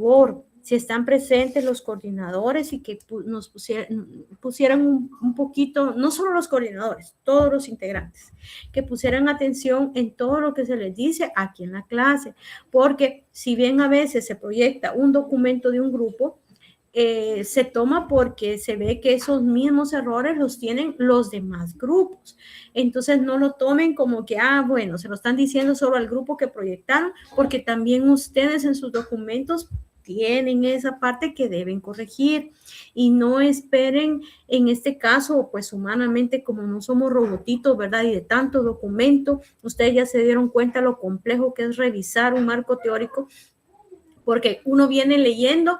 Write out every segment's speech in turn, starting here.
favor, si están presentes los coordinadores y que nos pusieran un poquito, no solo los coordinadores, todos los integrantes, que pusieran atención en todo lo que se les dice aquí en la clase, porque si bien a veces se proyecta un documento de un grupo, se toma porque se ve que esos mismos errores los tienen los demás grupos. Entonces no lo tomen como que, bueno, se lo están diciendo solo al grupo que proyectaron, porque también ustedes en sus documentos tienen esa parte que deben corregir y no esperen, en este caso, pues humanamente, como no somos robotitos, ¿verdad? Y de tanto documento, ustedes ya se dieron cuenta lo complejo que es revisar un marco teórico, porque uno viene leyendo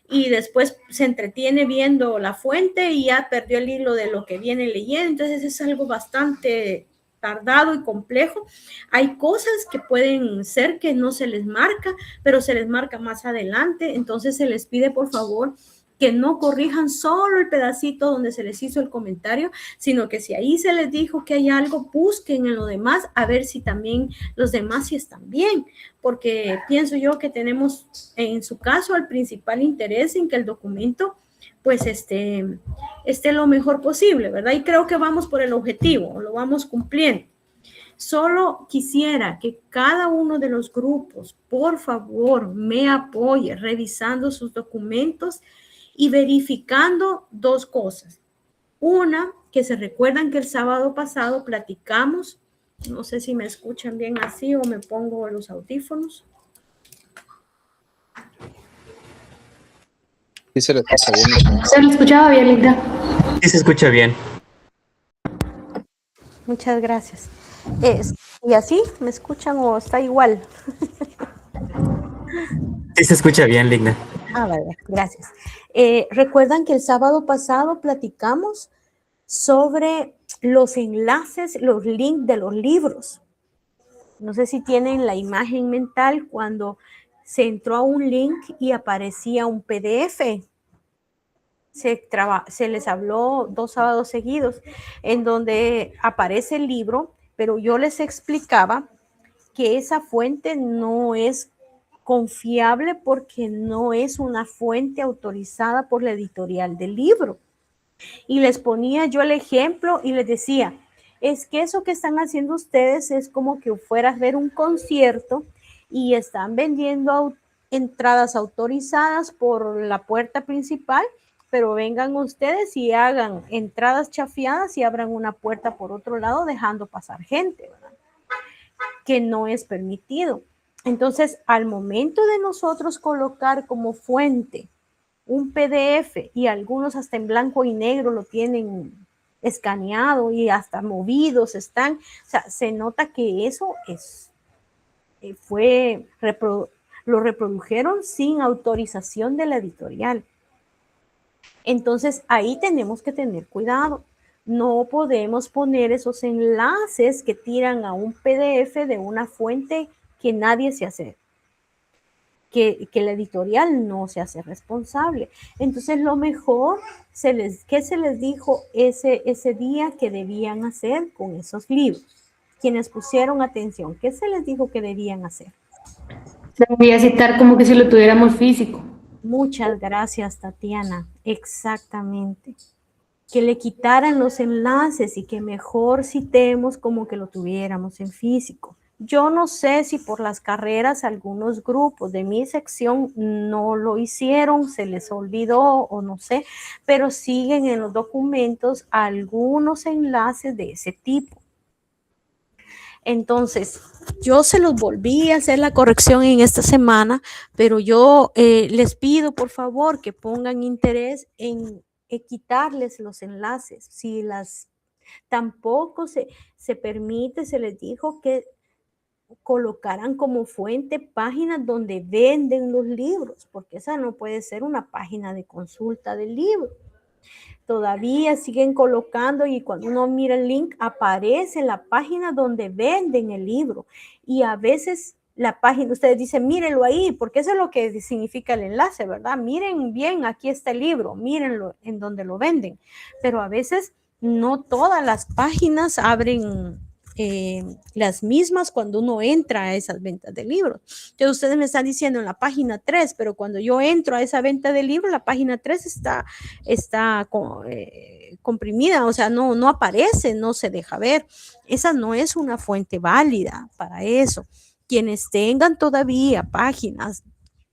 y después se entretiene viendo la fuente y ya perdió el hilo de lo que viene leyendo. Entonces es algo bastante tardado y complejo. Hay cosas que pueden ser que no se les marca, pero se les marca más adelante. Entonces se les pide, por favor, que no corrijan solo el pedacito donde se les hizo el comentario, sino que si ahí se les dijo que hay algo, busquen en lo demás a ver si también los demás sí están bien, porque pienso yo que tenemos en su caso el principal interés en que el documento pues esté lo mejor posible, ¿verdad? Y creo que vamos por el objetivo, lo vamos cumpliendo. Solo quisiera que cada uno de los grupos, por favor, me apoye revisando sus documentos y verificando dos cosas. Una, que se recuerdan que el sábado pasado platicamos, no sé si me escuchan bien así o me pongo los audífonos. Sí, se le escucha bien. ¿Se lo escuchaba bien, Linda? Sí, se escucha bien. Muchas gracias. ¿Y así me escuchan o está igual? Sí, se escucha bien, Ligna. Vale, gracias. Recuerdan que el sábado pasado platicamos sobre los enlaces, los links de los libros. No sé si tienen la imagen mental cuando se entró a un link y aparecía un PDF. Se les habló 2 sábados seguidos en donde aparece el libro, pero yo les explicaba que esa fuente no es confiable porque no es una fuente autorizada por la editorial del libro. Y les ponía yo el ejemplo y les decía, es que eso que están haciendo ustedes es como que fueras a ver un concierto y están vendiendo entradas autorizadas por la puerta principal, pero vengan ustedes y hagan entradas chafiadas y abran una puerta por otro lado dejando pasar gente, ¿verdad? Que no es permitido. Entonces, al momento de nosotros colocar como fuente un PDF y algunos hasta en blanco y negro lo tienen escaneado y hasta movidos están, o sea, se nota que eso lo reprodujeron sin autorización de la editorial. Entonces, ahí tenemos que tener cuidado. No podemos poner esos enlaces que tiran a un PDF de una fuente que nadie se hace, que la editorial no se hace responsable. Entonces, lo mejor, ¿qué se les dijo ese día que debían hacer con esos libros? Quienes pusieron atención, ¿qué se les dijo que debían hacer? Se voy a citar como que si lo tuviéramos físico. Muchas gracias, Tatiana. Exactamente. Que le quitaran los enlaces y que mejor citemos como que lo tuviéramos en físico. Yo no sé si por las carreras algunos grupos de mi sección no lo hicieron, se les olvidó o no sé, pero siguen en los documentos algunos enlaces de ese tipo. Entonces, yo se los volví a hacer la corrección en esta semana, pero yo les pido por favor que pongan interés en quitarles los enlaces. Si tampoco se permite, se les dijo que colocaran como fuente páginas donde venden los libros, porque esa no puede ser una página de consulta del libro. Todavía siguen colocando y cuando uno mira el link aparece la página donde venden el libro y a veces la página, ustedes dicen mírenlo ahí porque eso es lo que significa el enlace, ¿verdad? Miren bien, aquí está el libro, mírenlo en donde lo venden, pero a veces no todas las páginas abren las mismas cuando uno entra a esas ventas de libros. Entonces ustedes me están diciendo en la página 3, pero cuando yo entro a esa venta de libros, la página 3 está comprimida, o sea, no aparece, no se deja ver. Esa no es una fuente válida para eso. Quienes tengan todavía páginas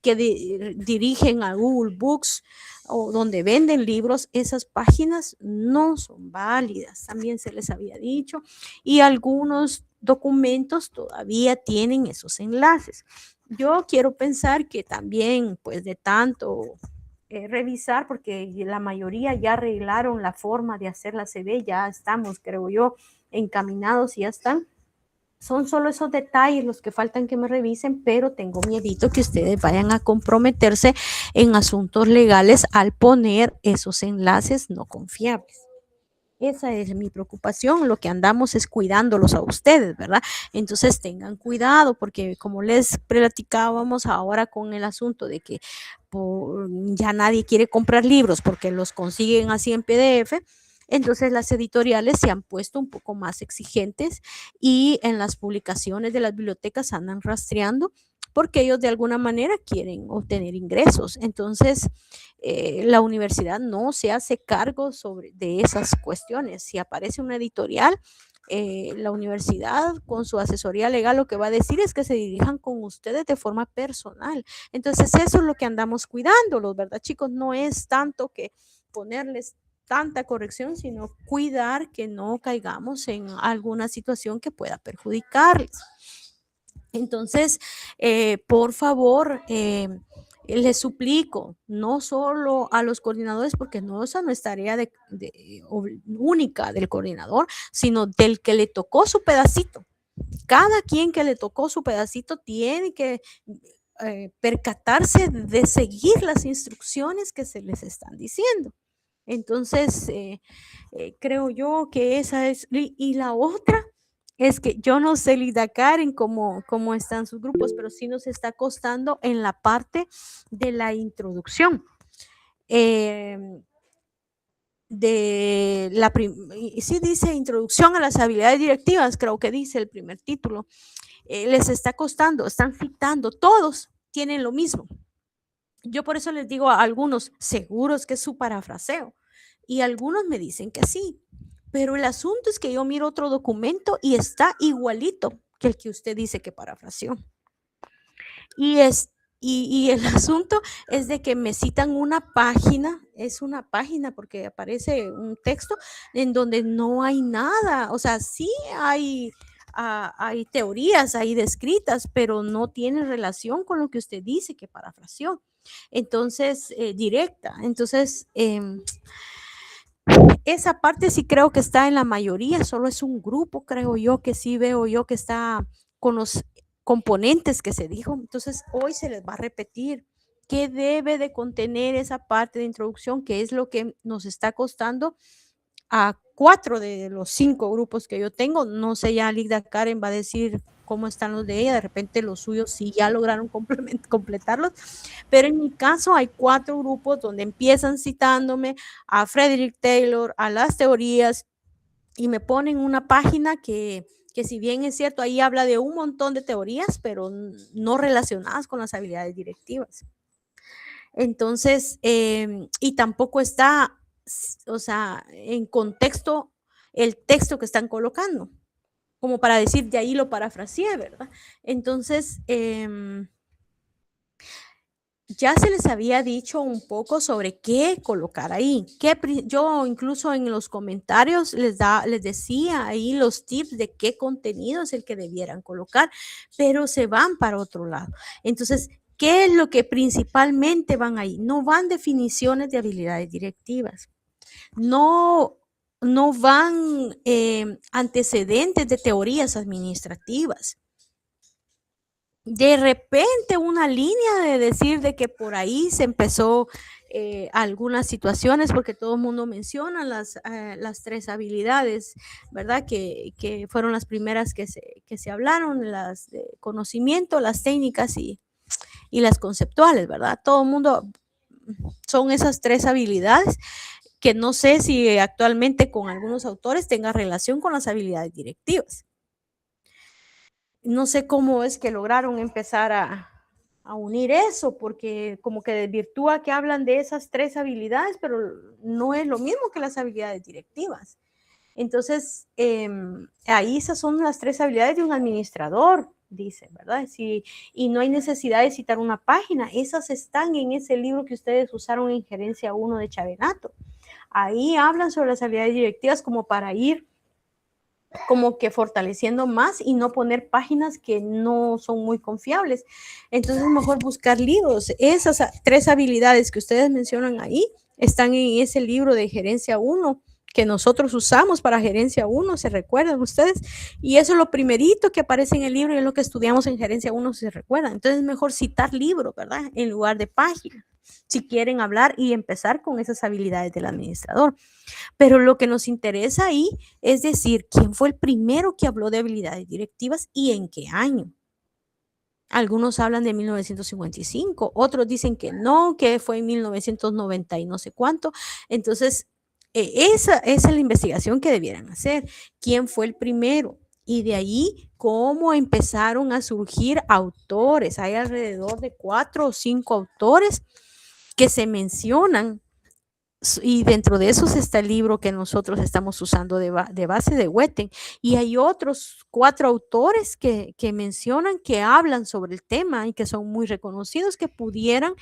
que dirigen a Google Books o donde venden libros, esas páginas no son válidas, también se les había dicho, y algunos documentos todavía tienen esos enlaces. Yo quiero pensar que también, pues de tanto revisar, porque la mayoría ya arreglaron la forma de hacer la CD, ya estamos, creo yo, encaminados y ya están. Son solo esos detalles los que faltan que me revisen, pero tengo miedito que ustedes vayan a comprometerse en asuntos legales al poner esos enlaces no confiables. Esa es mi preocupación, lo que andamos es cuidándolos a ustedes, ¿verdad? Entonces tengan cuidado porque como les platicábamos ahora con el asunto de que ya nadie quiere comprar libros porque los consiguen así en PDF, entonces las editoriales se han puesto un poco más exigentes y en las publicaciones de las bibliotecas andan rastreando porque ellos de alguna manera quieren obtener ingresos. Entonces, la universidad no se hace cargo de esas cuestiones. Si aparece una editorial, la universidad con su asesoría legal lo que va a decir es que se dirijan con ustedes de forma personal. Entonces, eso es lo que andamos cuidándolos, ¿verdad, chicos? No es tanto que ponerles tanta corrección, sino cuidar que no caigamos en alguna situación que pueda perjudicarles. Entonces, por favor, les suplico, no solo a los coordinadores, porque no, esa no es tarea única del coordinador, sino del que le tocó su pedacito. Cada quien que le tocó su pedacito tiene que percatarse de seguir las instrucciones que se les están diciendo. Entonces, creo yo que esa es, y la otra es que yo no sé, Lida Karen, cómo están sus grupos, pero sí nos está costando en la parte de la introducción. Sí dice introducción a las habilidades directivas, creo que dice el primer título. Les está costando, están citando, todos tienen lo mismo. Yo por eso les digo a algunos, seguros que es su parafraseo, y algunos me dicen que sí, pero el asunto es que yo miro otro documento y está igualito que el que usted dice que parafraseó. Y el asunto es de que me citan una página, es una página porque aparece un texto en donde no hay nada, o sea, sí hay teorías ahí descritas, pero no tiene relación con lo que usted dice que parafraseó. Entonces, directa. Entonces, esa parte sí creo que está en la mayoría, solo es un grupo, creo yo, que sí veo yo que está con los componentes que se dijo. Entonces, hoy se les va a repetir qué debe de contener esa parte de introducción, que es lo que nos está costando a 4 de los 5 grupos que yo tengo. No sé, ya Lida Karen va a decir cómo están los de ella, de repente los suyos sí ya lograron completarlos, pero en mi caso hay 4 grupos donde empiezan citándome a Frederick Taylor, a las teorías, y me ponen una página que si bien es cierto, ahí habla de un montón de teorías, pero no relacionadas con las habilidades directivas. Entonces, y tampoco está, o sea, en contexto el texto que están colocando, como para decir, de ahí lo parafraseé, ¿verdad? Entonces, ya se les había dicho un poco sobre qué colocar ahí. Yo incluso en los comentarios les decía ahí los tips de qué contenido es el que debieran colocar, pero se van para otro lado. Entonces, ¿qué es lo que principalmente van ahí? No van definiciones de habilidades directivas. No van antecedentes de teorías administrativas. De repente una línea de decir de que por ahí se empezó algunas situaciones, porque todo el mundo menciona las 3 habilidades, ¿verdad? Que fueron las primeras que se hablaron, las de conocimiento, las técnicas y las conceptuales, ¿verdad? Todo el mundo son esas 3 habilidades que no sé si actualmente con algunos autores tenga relación con las habilidades directivas. no sé cómo es que lograron empezar a unir eso, porque como que desvirtúa que hablan de esas 3 habilidades, pero no es lo mismo que las habilidades directivas. Entonces, ahí esas son las 3 habilidades de un administrador, dice, ¿verdad? Sí, y no hay necesidad de citar una página, esas están en ese libro que ustedes usaron en Gerencia 1 de Chavenato. Ahí hablan sobre las habilidades directivas como para ir como que fortaleciendo más y no poner páginas que no son muy confiables. Entonces, mejor buscar libros. Esas 3 habilidades que ustedes mencionan ahí están en ese libro de Gerencia 1 que nosotros usamos para Gerencia 1, ¿se recuerdan ustedes? Y eso es lo primerito que aparece en el libro y es lo que estudiamos en Gerencia 1, si se recuerdan. Entonces, es mejor citar libros, ¿verdad? En lugar de páginas, si quieren hablar y empezar con esas habilidades del administrador. Pero lo que nos interesa ahí es decir, ¿quién fue el primero que habló de habilidades directivas y en qué año? Algunos hablan de 1955, otros dicen que no, que fue en 1990 y no sé cuánto. Entonces, esa es la investigación que debieran hacer. ¿Quién fue el primero? Y de ahí, cómo empezaron a surgir autores. Hay alrededor de 4 o 5 autores que se mencionan y dentro de esos está el libro que nosotros estamos usando de base de Witten. Y hay otros 4 autores que mencionan, que hablan sobre el tema y que son muy reconocidos, que pudieran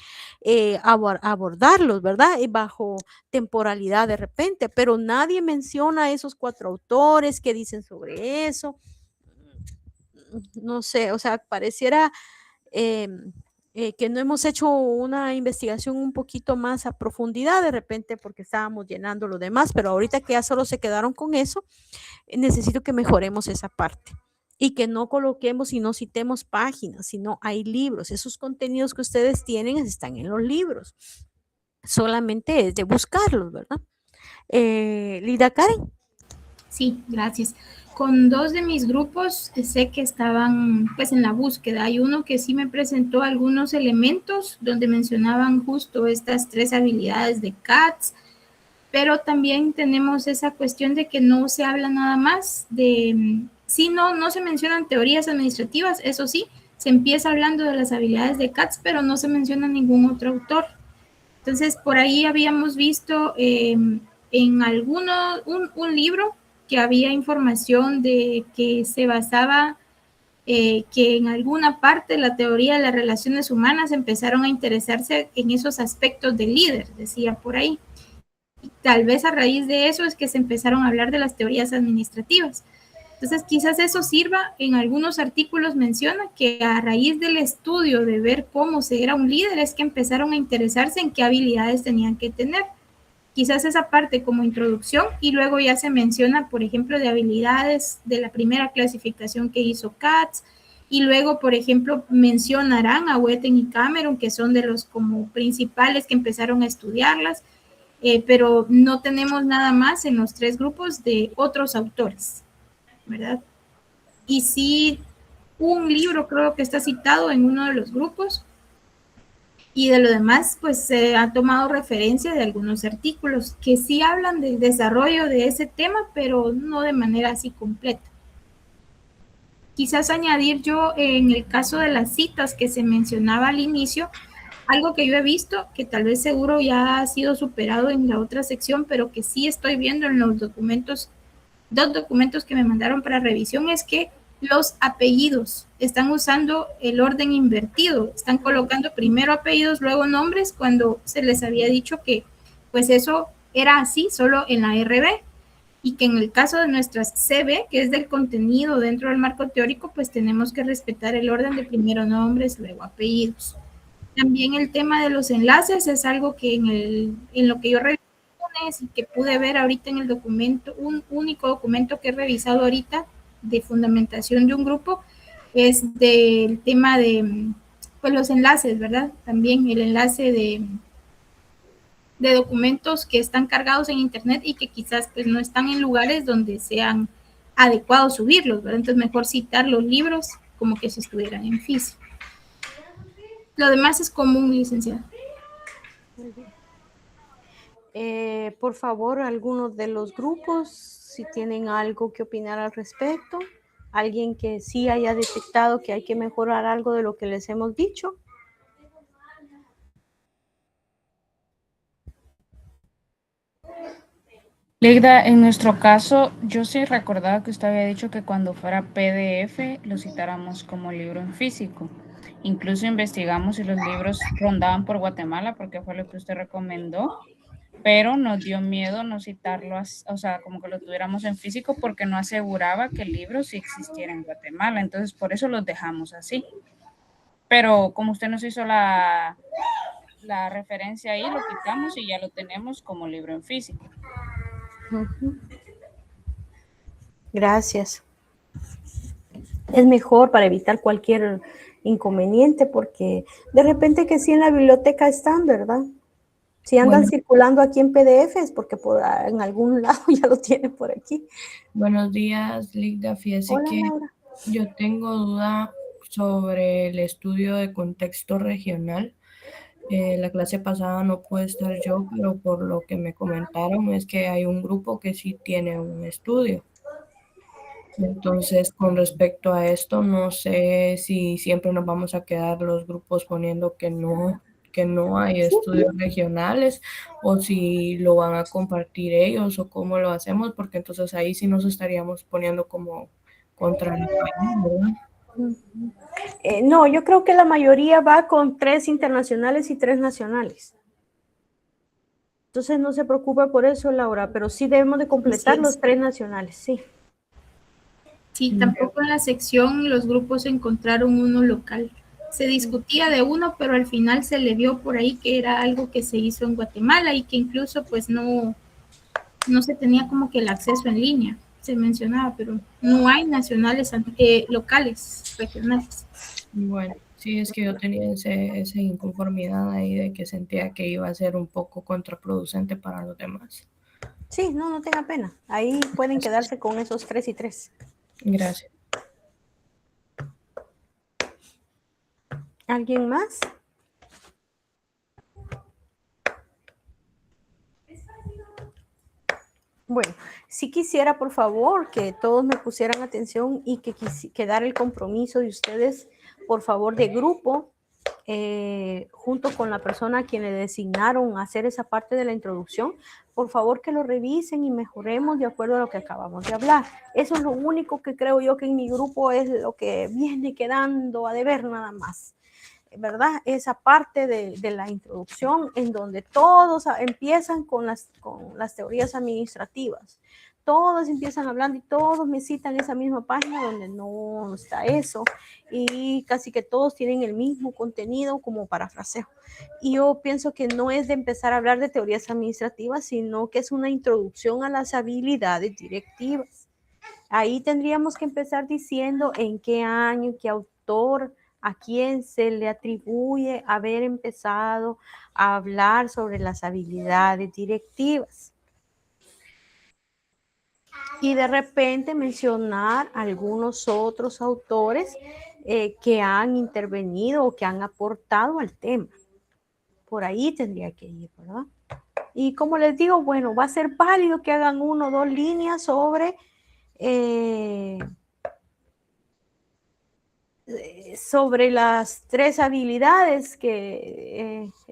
abordarlos, ¿verdad? Bajo temporalidad de repente, pero nadie menciona a esos 4 autores que dicen sobre eso. No sé, o sea, pareciera que no hemos hecho una investigación un poquito más a profundidad de repente porque estábamos llenando lo demás, pero ahorita que ya solo se quedaron con eso, necesito que mejoremos esa parte y que no coloquemos y no citemos páginas, sino hay libros. Esos contenidos que ustedes tienen están en los libros. Solamente es de buscarlos, ¿verdad? Lida Karen. Sí, gracias. Con 2 de mis grupos sé que estaban pues en la búsqueda. Hay uno que sí me presentó algunos elementos donde mencionaban justo estas 3 habilidades de CATS, pero también tenemos esa cuestión de que no se habla nada más de, sí, no se mencionan teorías administrativas, eso sí, se empieza hablando de las habilidades de CATS, pero no se menciona ningún otro autor. Entonces, por ahí habíamos visto en alguno, un libro que había información de que se basaba, que en alguna parte de la teoría de las relaciones humanas empezaron a interesarse en esos aspectos del líder, decía por ahí. Y tal vez a raíz de eso es que se empezaron a hablar de las teorías administrativas. Entonces, quizás eso sirva. En algunos artículos menciona que a raíz del estudio de ver cómo se era un líder es que empezaron a interesarse en qué habilidades tenían que tener. Quizás esa parte como introducción y luego ya se menciona, por ejemplo, de habilidades de la primera clasificación que hizo Katz y luego, por ejemplo, mencionarán a Witten y Cameron, que son de los como principales que empezaron a estudiarlas, pero no tenemos nada más en los 3 grupos de otros autores, ¿verdad? Y sí, un libro creo que está citado en uno de los grupos y de lo demás pues se ha tomado referencia de algunos artículos que sí hablan del desarrollo de ese tema, pero no de manera así completa. Quizás añadir yo en el caso de las citas que se mencionaba al inicio, algo que yo he visto, que tal vez seguro ya ha sido superado en la otra sección, pero que sí estoy viendo en los documentos, 2 documentos que me mandaron para revisión, es que los apellidos están usando el orden invertido, están colocando primero apellidos, luego nombres, cuando se les había dicho que pues eso era así solo en la RB y que en el caso de nuestras CB, que es del contenido dentro del marco teórico, pues tenemos que respetar el orden de primero nombres, luego apellidos. También el tema de los enlaces es algo que en lo que yo revisé y que pude ver ahorita en el documento, un único documento que he revisado ahorita de fundamentación de un grupo, es del tema de pues los enlaces, ¿verdad? También el enlace de documentos que están cargados en internet y que quizás pues no están en lugares donde sean adecuados subirlos, ¿verdad? Entonces mejor citar los libros como que si estuvieran en físico. Lo demás es común, licenciada. Por favor, algunos de los grupos, si tienen algo que opinar al respecto, ¿Alguien que sí haya detectado que hay que mejorar algo de lo que les hemos dicho? Ligda, en nuestro caso, yo sí recordaba que usted había dicho que cuando fuera PDF lo citáramos como libro en físico. Incluso investigamos si los libros rondaban por Guatemala, porque fue lo que usted recomendó, pero nos dio miedo no citarlo, o sea, como que lo tuviéramos en físico, porque no aseguraba que el libro sí existiera en Guatemala. Entonces, por eso los dejamos así. Pero como usted nos hizo la referencia ahí, lo quitamos y ya lo tenemos como libro en físico. Gracias. Es mejor para evitar cualquier inconveniente, porque de repente que sí en la biblioteca están, ¿verdad? Si andan circulando aquí en PDF es porque en algún lado ya lo tienen por aquí. Buenos días, Ligda. Fíjese Hola, que Laura. yo tengo duda sobre el estudio de contexto regional. La clase pasada no pude estar yo, pero por lo que me comentaron es que hay un grupo que sí tiene un estudio. Entonces, con respecto a esto, no sé si siempre nos vamos a quedar los grupos poniendo que no hay estudios regionales, o si lo van a compartir ellos, o cómo lo hacemos, porque entonces ahí sí nos estaríamos poniendo como contra el país, ¿verdad? No, yo creo que la mayoría va con 3 internacionales y 3 nacionales. Entonces no se preocupe por eso, Laura, pero sí debemos de completar los 3 nacionales, sí. Sí, tampoco en la sección los grupos encontraron uno local. Se discutía de uno, pero al final se le vio por ahí que era algo que se hizo en Guatemala y que incluso pues no se tenía como que el acceso en línea, se mencionaba, pero no hay nacionales, locales, regionales. Bueno, sí, es que yo tenía esa inconformidad ahí de que sentía que iba a ser un poco contraproducente para los demás. Sí, no tenga pena. Ahí pueden quedarse con esos 3 y 3. Gracias. ¿Alguien más? Bueno, sí quisiera, por favor, que todos me pusieran atención y que quedara el compromiso de ustedes, por favor, de grupo, junto con la persona a quien le designaron a hacer esa parte de la introducción. Por favor, que lo revisen y mejoremos de acuerdo a lo que acabamos de hablar. Eso es lo único que creo yo que en mi grupo es lo que viene quedando a deber nada más, ¿verdad? Esa parte de la introducción en donde todos empiezan con las teorías administrativas. Todos empiezan hablando y todos me citan esa misma página donde no está eso, y casi que todos tienen el mismo contenido como parafraseo. Y yo pienso que no es de empezar a hablar de teorías administrativas, sino que es una introducción a las habilidades directivas. Ahí tendríamos que empezar diciendo en qué año, qué autor, a quién se le atribuye haber empezado a hablar sobre las habilidades directivas. Y de repente mencionar algunos otros autores que han intervenido o que han aportado al tema. Por ahí tendría que ir, ¿verdad? Y como les digo, bueno, va a ser válido que hagan 1 o 2 líneas sobre las 3 habilidades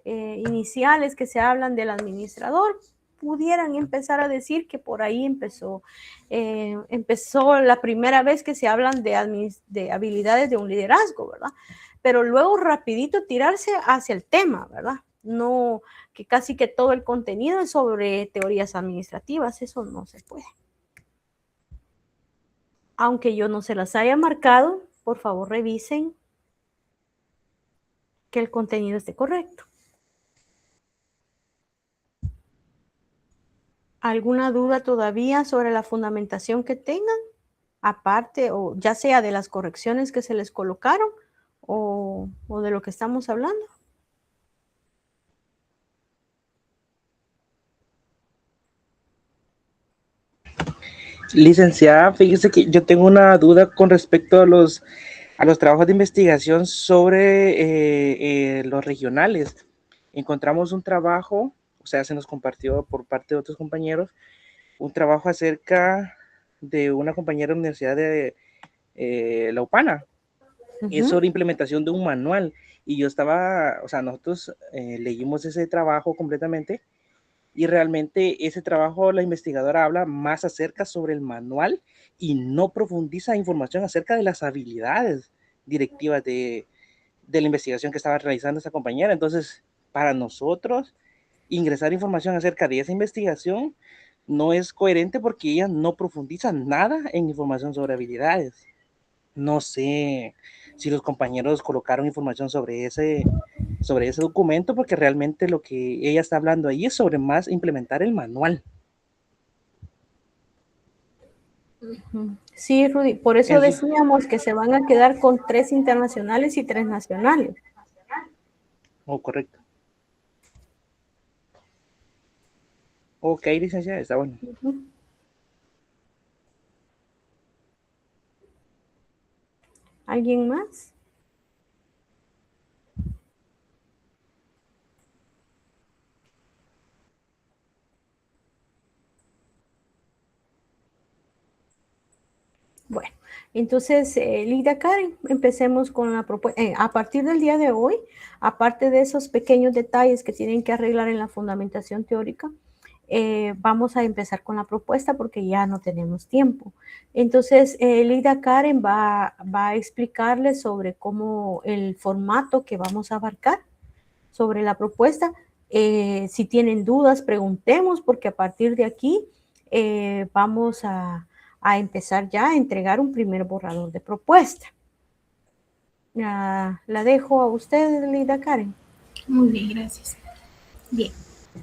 iniciales que se hablan del administrador. Pudieran empezar a decir que por ahí empezó la primera vez que se hablan de habilidades de un liderazgo, ¿verdad? Pero luego rapidito tirarse hacia el tema, ¿verdad? No, que casi que todo el contenido es sobre teorías administrativas, eso no se puede. Aunque yo no se las haya marcado, por favor revisen que el contenido esté correcto. ¿Alguna duda todavía sobre la fundamentación que tengan? Aparte, o ya sea de las correcciones que se les colocaron o de lo que estamos hablando. Licenciada, fíjese que yo tengo una duda con respecto a los trabajos de investigación sobre los regionales. Encontramos un trabajo, o sea, se nos compartió por parte de otros compañeros, un trabajo acerca de una compañera de la Universidad la UPANA. Es Ujú. sobre implementación de un manual. Y yo estaba, o sea, nosotros leímos ese trabajo completamente y realmente ese trabajo la investigadora habla más acerca sobre el manual y no profundiza información acerca de las habilidades directivas de la investigación que estaba realizando esa compañera. Entonces, para nosotros, ingresar información acerca de esa investigación no es coherente porque ella no profundiza nada en información sobre habilidades. No sé si los compañeros colocaron información sobre ese documento, porque realmente lo que ella está hablando ahí es sobre más implementar el manual. Sí, Rudy, por eso Es, decíamos que se van a quedar con 3 internacionales y 3 nacionales. correcto. Ok, licenciada, está bueno. ¿Alguien más? Bueno, entonces, Lida Karen, empecemos con la propuesta. A partir del día de hoy, aparte de esos pequeños detalles que tienen que arreglar en la fundamentación teórica, vamos a empezar con la propuesta porque ya no tenemos tiempo. Entonces, Lida Karen va a explicarles sobre cómo el formato que vamos a abarcar sobre la propuesta. Si tienen dudas, preguntemos, porque a partir de aquí vamos a empezar ya a entregar un primer borrador de propuesta. La dejo a usted, Lida Karen. Muy bien, gracias. Bien,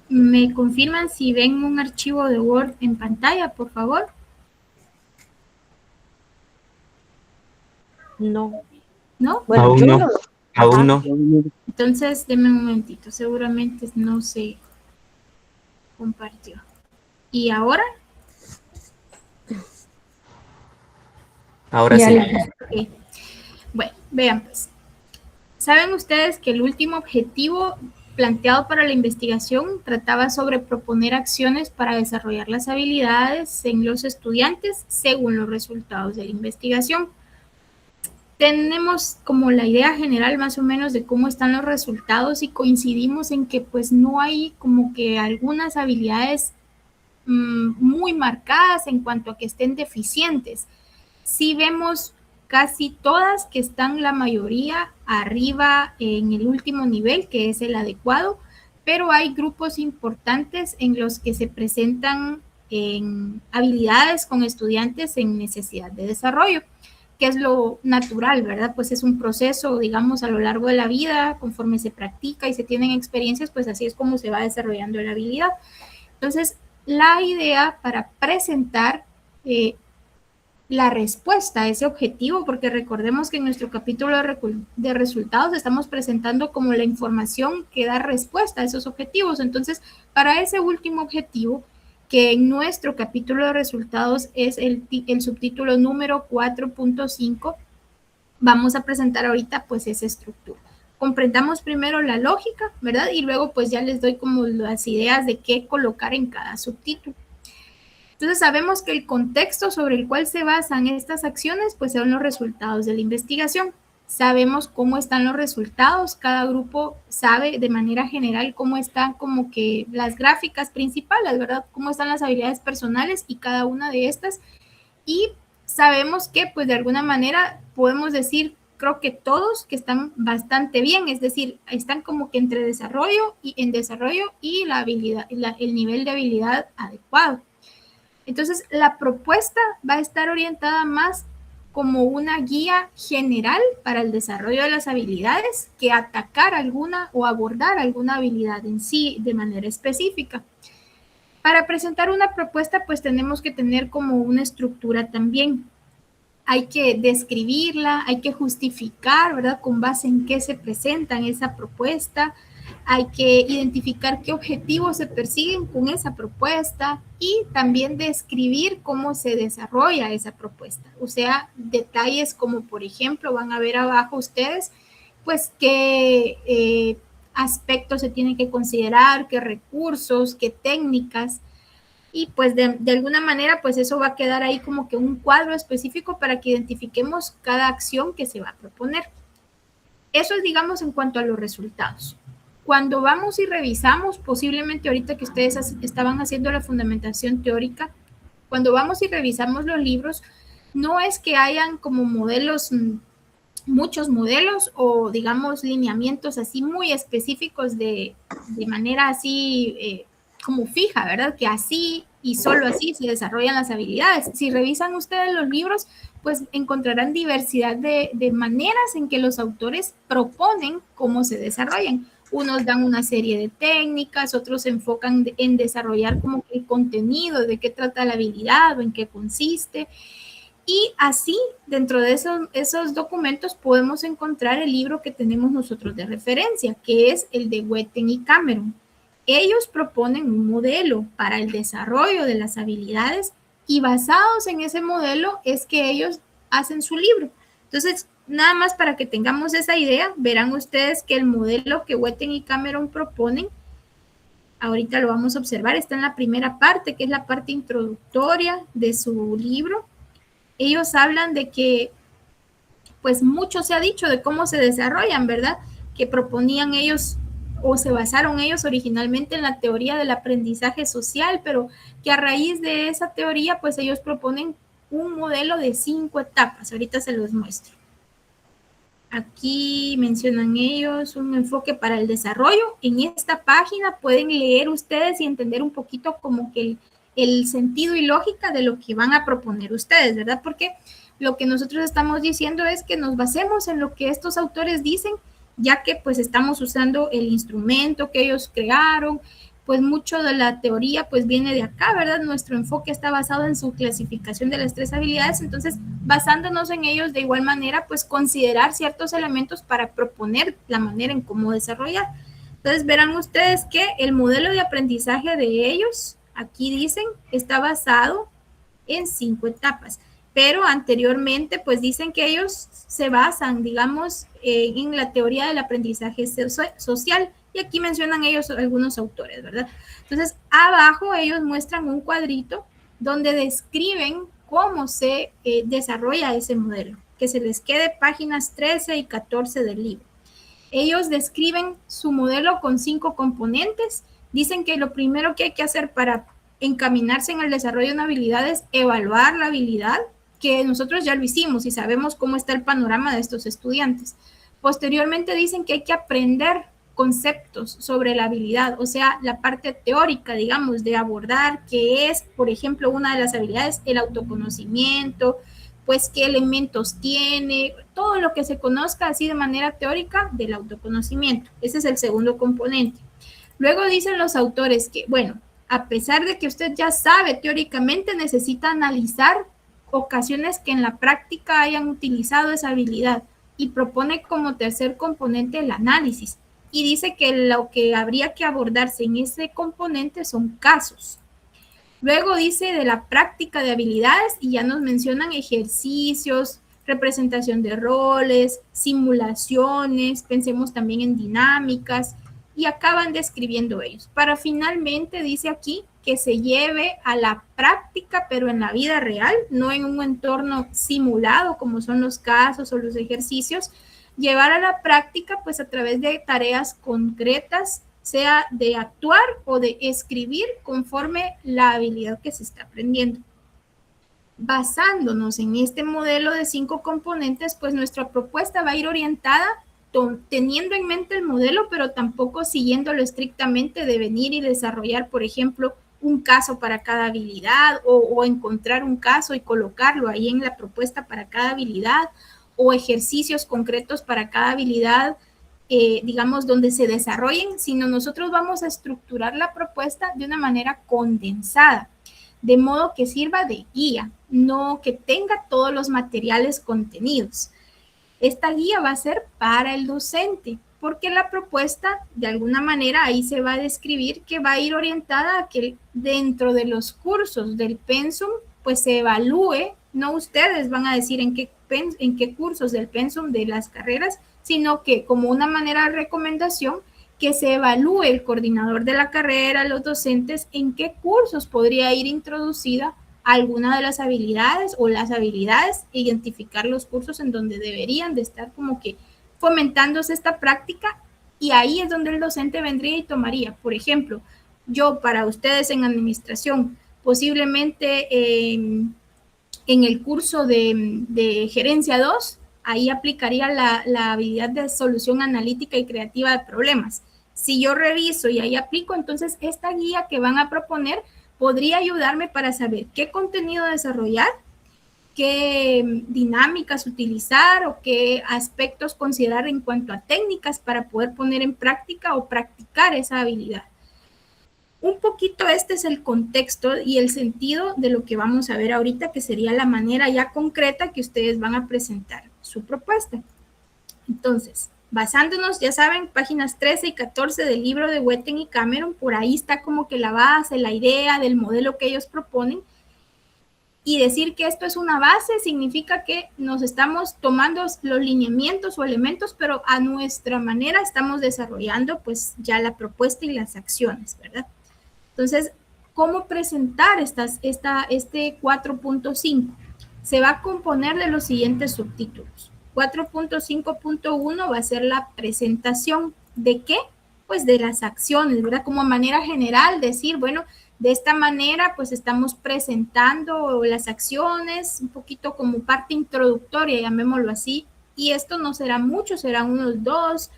¿me confirman si ven un archivo de Word en pantalla, por favor? No. ¿No? Bueno, Aún yo no. no. Aún no. Entonces, denme un momentito, seguramente no se compartió. ¿Y ahora? Ahora Ya sí. Ok. Bueno, vean pues. ¿Saben ustedes que el último objetivo planteado para la investigación trataba sobre proponer acciones para desarrollar las habilidades en los estudiantes según los resultados de la investigación? Tenemos como la idea general más o menos de cómo están los resultados y coincidimos en que pues no hay como que algunas habilidades muy marcadas en cuanto a que estén deficientes. Sí vemos casi todas que están la mayoría arriba en el último nivel, que es el adecuado, pero hay grupos importantes en los que se presentan en habilidades con estudiantes en necesidad de desarrollo, que es lo natural, ¿verdad? Pues es un proceso, digamos, a lo largo de la vida, conforme se practica y se tienen experiencias, pues así es como se va desarrollando la habilidad. Entonces, la idea para presentar la respuesta a ese objetivo, porque recordemos que en nuestro capítulo de resultados estamos presentando como la información que da respuesta a esos objetivos. Entonces, para ese último objetivo, que en nuestro capítulo de resultados es el subtítulo número 4.5, vamos a presentar ahorita pues esa estructura. Comprendamos primero la lógica, ¿verdad? Y luego pues ya les doy como las ideas de qué colocar en cada subtítulo. Entonces sabemos que el contexto sobre el cual se basan estas acciones pues son los resultados de la investigación. Sabemos cómo están los resultados, cada grupo sabe de manera general cómo están como que las gráficas principales, ¿verdad? Cómo están las habilidades personales y cada una de estas. Y sabemos que pues de alguna manera podemos decir, creo que todos que están bastante bien, es decir, están como que entre desarrollo y la habilidad, el nivel de habilidad adecuado. Entonces, la propuesta va a estar orientada más como una guía general para el desarrollo de las habilidades que atacar alguna o abordar alguna habilidad en sí de manera específica. Para presentar una propuesta, pues tenemos que tener como una estructura también. Hay que describirla, hay que justificar, ¿verdad? Con base en qué se presenta en esa propuesta. Hay que identificar qué objetivos se persiguen con esa propuesta y también describir cómo se desarrolla esa propuesta. O sea, detalles como, por ejemplo, van a ver abajo ustedes, pues qué aspectos se tienen que considerar, qué recursos, qué técnicas. y pues de alguna manera pues eso va a quedar ahí como que un cuadro específico para que identifiquemos cada acción que se va a proponer. Eso es, digamos, en cuanto a los resultados. Cuando vamos y revisamos, posiblemente ahorita que ustedes estaban haciendo la fundamentación teórica, cuando vamos y revisamos los libros, no es que hayan como modelos, muchos modelos o digamos lineamientos así muy específicos de manera así como fija, ¿verdad? Que así y solo así se desarrollan las habilidades. Si revisan ustedes los libros, pues encontrarán diversidad de maneras en que los autores proponen cómo se desarrollan. Unos dan una serie de técnicas, otros se enfocan en desarrollar como que el contenido, de qué trata la habilidad o en qué consiste. Y así, dentro de esos documentos, podemos encontrar el libro que tenemos nosotros de referencia, que es el de Wetten y Cameron. Ellos proponen un modelo para el desarrollo de las habilidades y basados en ese modelo es que ellos hacen su libro. Entonces, nada más para que tengamos esa idea, verán ustedes que el modelo que Wetten y Cameron proponen, ahorita lo vamos a observar, está en la primera parte, que es la parte introductoria de su libro. Ellos hablan de que, pues mucho se ha dicho de cómo se desarrollan, ¿verdad? Que proponían ellos o se basaron ellos originalmente en la teoría del aprendizaje social, pero que a raíz de esa teoría, pues ellos proponen un modelo de 5 etapas. Ahorita se los muestro. Aquí mencionan ellos un enfoque para el desarrollo. En esta página pueden leer ustedes y entender un poquito como que el sentido y lógica de lo que van a proponer ustedes, ¿verdad? Porque lo que nosotros estamos diciendo es que nos basemos en lo que estos autores dicen, ya que pues estamos usando el instrumento que ellos crearon, pues mucho de la teoría pues viene de acá, ¿verdad? Nuestro enfoque está basado en su clasificación de las 3 habilidades, entonces basándonos en ellos de igual manera pues considerar ciertos elementos para proponer la manera en cómo desarrollar. Entonces verán ustedes que el modelo de aprendizaje de ellos, aquí dicen, está basado en 5 etapas, pero anteriormente pues dicen que ellos se basan, digamos, en la teoría del aprendizaje social, y aquí mencionan ellos algunos autores, ¿verdad? Entonces, abajo ellos muestran un cuadrito donde describen cómo se desarrolla ese modelo, que se les quede páginas 13 y 14 del libro. Ellos describen su modelo con 5 componentes. Dicen que lo primero que hay que hacer para encaminarse en el desarrollo de una habilidad es evaluar la habilidad, que nosotros ya lo hicimos y sabemos cómo está el panorama de estos estudiantes. Posteriormente dicen que hay que aprender conceptos sobre la habilidad, o sea, la parte teórica, digamos, de abordar qué es, por ejemplo, una de las habilidades, el autoconocimiento, pues qué elementos tiene, todo lo que se conozca así de manera teórica del autoconocimiento. Ese es el segundo componente. Luego dicen los autores que, bueno, a pesar de que usted ya sabe teóricamente, necesita analizar ocasiones que en la práctica hayan utilizado esa habilidad y propone como tercer componente el análisis. Y dice que lo que habría que abordarse en ese componente son casos. Luego dice de la práctica de habilidades y ya nos mencionan ejercicios, representación de roles, simulaciones, pensemos también en dinámicas y acaban describiendo ellos. Para finalmente dice aquí que se lleve a la práctica, pero en la vida real, no en un entorno simulado como son los casos o los ejercicios, llevar a la práctica pues a través de tareas concretas, sea de actuar o de escribir conforme la habilidad que se está aprendiendo. Basándonos en este modelo de 5 componentes, pues nuestra propuesta va a ir orientada teniendo en mente el modelo, pero tampoco siguiéndolo estrictamente de venir y desarrollar, por ejemplo, un caso para cada habilidad o encontrar un caso y colocarlo ahí en la propuesta para cada habilidad o ejercicios concretos para cada habilidad, digamos, donde se desarrollen, sino nosotros vamos a estructurar la propuesta de una manera condensada, de modo que sirva de guía, no que tenga todos los materiales contenidos. Esta guía va a ser para el docente, porque la propuesta, de alguna manera, ahí se va a describir que va a ir orientada a que dentro de los cursos del pensum, pues se evalúe, no ustedes van a decir en qué cursos del pensum de las carreras, sino que como una manera de recomendación, que se evalúe el coordinador de la carrera, los docentes, en qué cursos podría ir introducida alguna de las habilidades o las habilidades, identificar los cursos en donde deberían de estar como que fomentándose esta práctica, y ahí es donde el docente vendría y tomaría. Por ejemplo, yo para ustedes en administración, posiblemente en el curso de gerencia 2, ahí aplicaría la habilidad de solución analítica y creativa de problemas. Si yo reviso y ahí aplico, entonces esta guía que van a proponer podría ayudarme para saber qué contenido desarrollar, qué dinámicas utilizar o qué aspectos considerar en cuanto a técnicas para poder poner en práctica o practicar esa habilidad. Un poquito este es el contexto y el sentido de lo que vamos a ver ahorita, que sería la manera ya concreta que ustedes van a presentar su propuesta. Entonces, basándonos, ya saben, páginas 13 y 14 del libro de Wetten y Cameron, por ahí está como que la base, la idea del modelo que ellos proponen. Y decir que esto es una base significa que nos estamos tomando los lineamientos o elementos, pero a nuestra manera estamos desarrollando pues ya la propuesta y las acciones, ¿verdad? Entonces, ¿cómo presentar este 4.5? Se va a componer de los siguientes subtítulos. 4.5.1 va a ser la presentación. ¿De qué? Pues de las acciones, ¿verdad? Como manera general, decir, bueno, de esta manera, pues estamos presentando las acciones, un poquito como parte introductoria, llamémoslo así, y esto no será mucho, serán unos 2,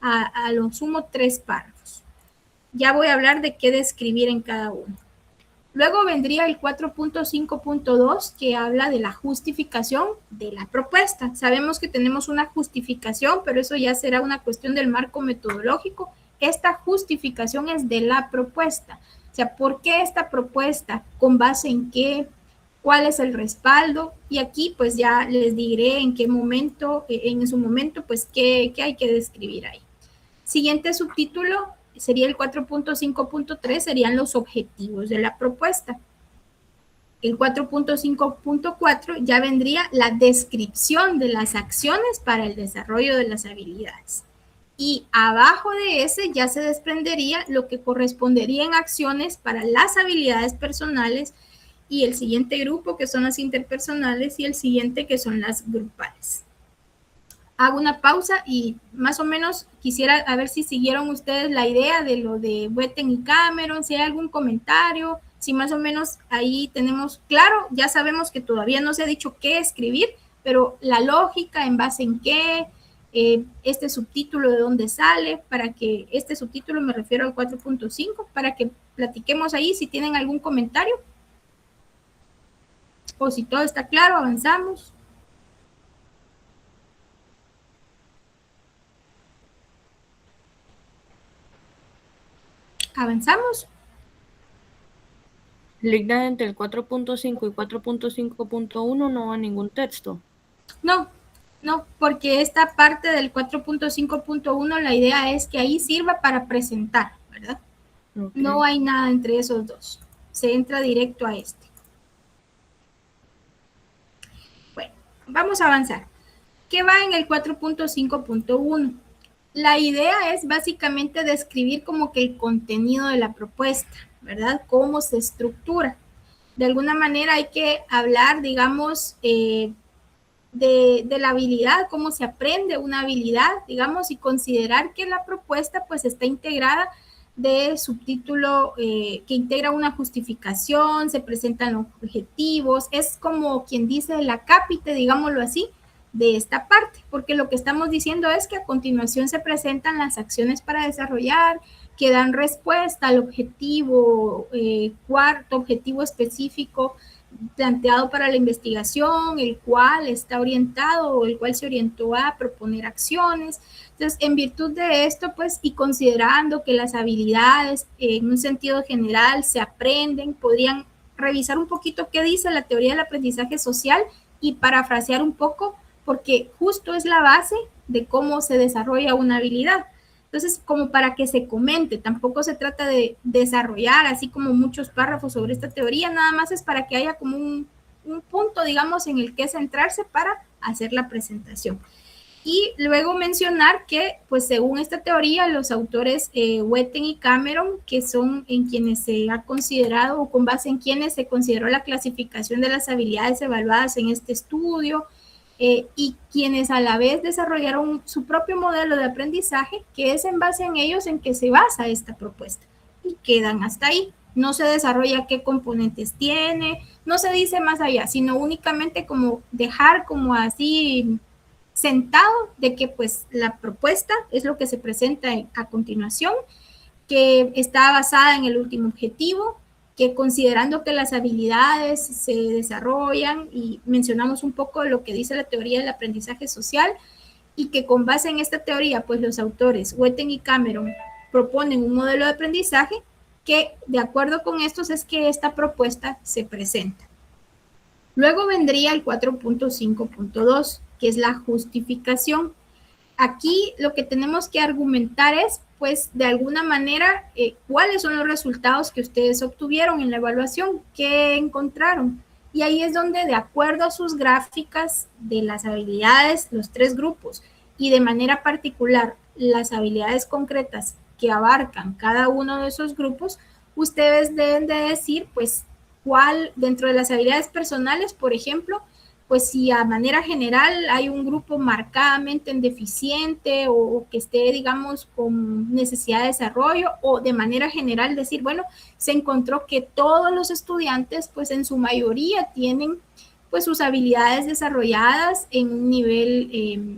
a lo sumo 3 párrafos. Ya voy a hablar de qué describir en cada uno. Luego vendría el 4.5.2 que habla de la justificación de la propuesta. Sabemos que tenemos una justificación, pero eso ya será una cuestión del marco metodológico. Esta justificación es de la propuesta. O sea, ¿por qué esta propuesta? ¿Con base en qué? ¿Cuál es el respaldo? Y aquí pues ya les diré en qué momento, en su momento, pues qué hay que describir ahí. Siguiente subtítulo sería el 4.5.3, serían los objetivos de la propuesta. El 4.5.4 ya vendría la descripción de las acciones para el desarrollo de las habilidades. Y abajo de ese ya se desprendería lo que correspondería en acciones para las habilidades personales, y el siguiente grupo que son las interpersonales y el siguiente que son las grupales. Hago una pausa y más o menos quisiera a ver si siguieron ustedes la idea de lo de Wetten y Cameron, si hay algún comentario, si más o menos ahí tenemos claro. Ya sabemos que todavía no se ha dicho qué escribir, pero la lógica en base en qué, este subtítulo de dónde sale, para que este subtítulo me refiero al 4.5, para que platiquemos ahí si tienen algún comentario. O si todo está claro, avanzamos. ¿Avanzamos? Ligna, entre el 4.5 y 4.5.1 no va ningún texto. No, porque esta parte del 4.5.1 la idea es que ahí sirva para presentar, ¿verdad? Okay. No hay nada entre esos dos. Se entra directo a este. Bueno, vamos a avanzar. ¿Qué va en el 4.5.1? La idea es básicamente describir como que el contenido de la propuesta, ¿verdad? Cómo se estructura. De alguna manera hay que hablar, digamos, de la habilidad, cómo se aprende una habilidad, digamos, y considerar que la propuesta pues está integrada de subtítulo que integra una justificación, se presentan los objetivos, es como quien dice la cápite, digámoslo así, de esta parte, porque lo que estamos diciendo es que a continuación se presentan las acciones para desarrollar, que dan respuesta al objetivo, cuarto objetivo específico planteado para la investigación, el cual está orientado o el cual se orientó a proponer acciones. Entonces, en virtud de esto, pues, y considerando que las habilidades en un sentido general se aprenden, podrían revisar un poquito qué dice la teoría del aprendizaje social y parafrasear un poco, porque justo es la base de cómo se desarrolla una habilidad. Entonces, como para que se comente, tampoco se trata de desarrollar así como muchos párrafos sobre esta teoría, nada más es para que haya como un punto, digamos, en el que centrarse para hacer la presentación. Y luego mencionar que, pues según esta teoría, los autores Whetten y Cameron, que son en quienes se ha considerado, o con base en quienes se consideró la clasificación de las habilidades evaluadas en este estudio, y quienes a la vez desarrollaron su propio modelo de aprendizaje, que es en base en ellos en que se basa esta propuesta. Y quedan hasta ahí. No se desarrolla qué componentes tiene, no se dice más allá, sino únicamente como dejar como así sentado de que pues la propuesta es lo que se presenta a continuación, que está basada en el último objetivo, que considerando que las habilidades se desarrollan, y mencionamos un poco lo que dice la teoría del aprendizaje social, y que con base en esta teoría, pues los autores Whetten y Cameron proponen un modelo de aprendizaje que de acuerdo con estos es que esta propuesta se presenta. Luego vendría el 4.5.2, que es la justificación. Aquí lo que tenemos que argumentar es, pues, de alguna manera, cuáles son los resultados que ustedes obtuvieron en la evaluación, qué encontraron. Y ahí es donde, de acuerdo a sus gráficas de las habilidades, los 3 grupos, y de manera particular las habilidades concretas que abarcan cada uno de esos grupos, ustedes deben de decir, pues, cuál dentro de las habilidades personales, por ejemplo, pues si a manera general hay un grupo marcadamente en deficiente o que esté, digamos, con necesidad de desarrollo, o de manera general decir, bueno, se encontró que todos los estudiantes, pues en su mayoría tienen pues sus habilidades desarrolladas en un nivel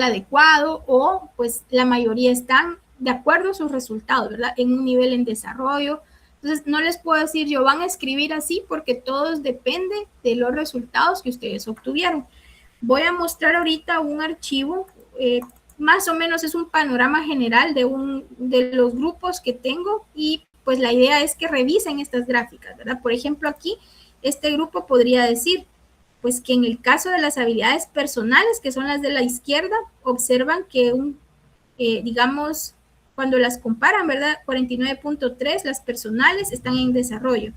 adecuado, o pues la mayoría están de acuerdo a sus resultados, ¿verdad? En un nivel en desarrollo. Entonces, no les puedo decir yo van a escribir así porque todos dependen de los resultados que ustedes obtuvieron. Voy a mostrar ahorita un archivo, más o menos es un panorama general de los grupos que tengo, y pues la idea es que revisen estas gráficas, ¿verdad? Por ejemplo, aquí este grupo podría decir, pues que en el caso de las habilidades personales, que son las de la izquierda, observan que digamos, cuando las comparan, ¿verdad? 49.3, las personales están en desarrollo.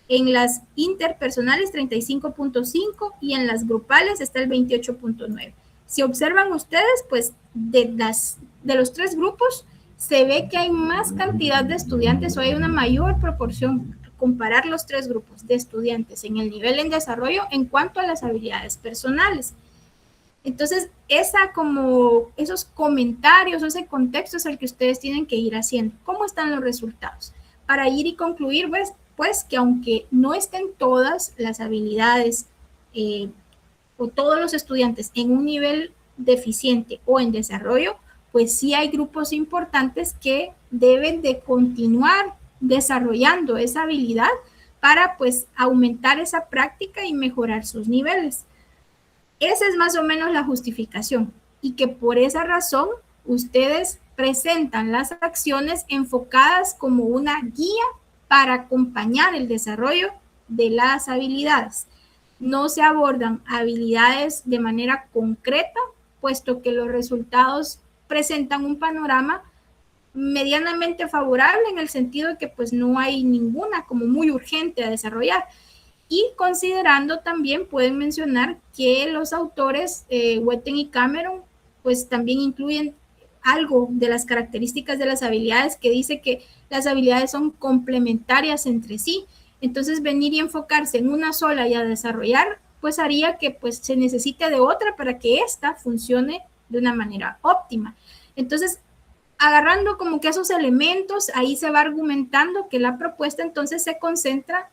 En las interpersonales, 35.5, y en las grupales está el 28.9. Si observan ustedes, pues de los 3 grupos, se ve que hay más cantidad de estudiantes, o hay una mayor proporción, comparar los 3 grupos de estudiantes en el nivel en desarrollo en cuanto a las habilidades personales. Entonces, esos comentarios, ese contexto es el que ustedes tienen que ir haciendo. ¿Cómo están los resultados? Para ir y concluir, pues que aunque no estén todas las habilidades o todos los estudiantes en un nivel deficiente o en desarrollo, pues sí hay grupos importantes que deben de continuar desarrollando esa habilidad para pues aumentar esa práctica y mejorar sus niveles. Esa es más o menos la justificación, y que por esa razón ustedes presentan las acciones enfocadas como una guía para acompañar el desarrollo de las habilidades. No se abordan habilidades de manera concreta, puesto que los resultados presentan un panorama medianamente favorable en el sentido de que pues no hay ninguna como muy urgente a desarrollar. Y considerando también, pueden mencionar que los autores Whetten y Cameron, pues también incluyen algo de las características de las habilidades, que dice que las habilidades son complementarias entre sí. Entonces, venir y enfocarse en una sola y a desarrollar, pues haría que pues se necesite de otra para que ésta funcione de una manera óptima. Entonces, agarrando como que esos elementos, ahí se va argumentando que la propuesta entonces se concentra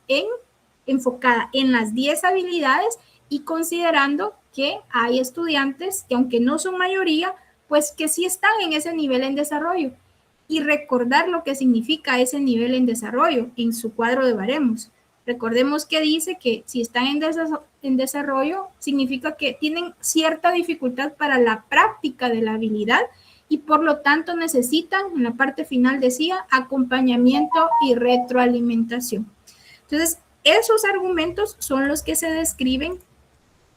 enfocada en las 10 habilidades, y considerando que hay estudiantes que aunque no son mayoría, pues que sí están en ese nivel en desarrollo, y recordar lo que significa ese nivel en desarrollo en su cuadro de baremos. Recordemos que dice que si están en desarrollo, significa que tienen cierta dificultad para la práctica de la habilidad, y por lo tanto necesitan, en la parte final decía, acompañamiento y retroalimentación. Entonces, esos argumentos son los que se describen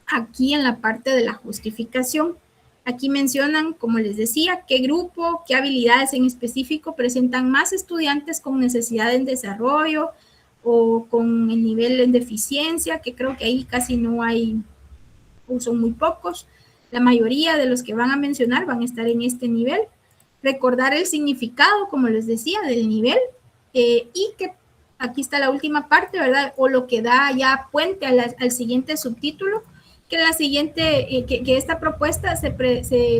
aquí en la parte de la justificación. Aquí mencionan, como les decía, qué grupo, qué habilidades en específico presentan más estudiantes con necesidad en desarrollo o con el nivel en deficiencia, que creo que ahí casi no hay, o son muy pocos. La mayoría de los que van a mencionar van a estar en este nivel. Recordar el significado, como les decía, del nivel, y que aquí está la última parte, ¿verdad? O lo que da ya puente al siguiente subtítulo, que la siguiente, que esta propuesta se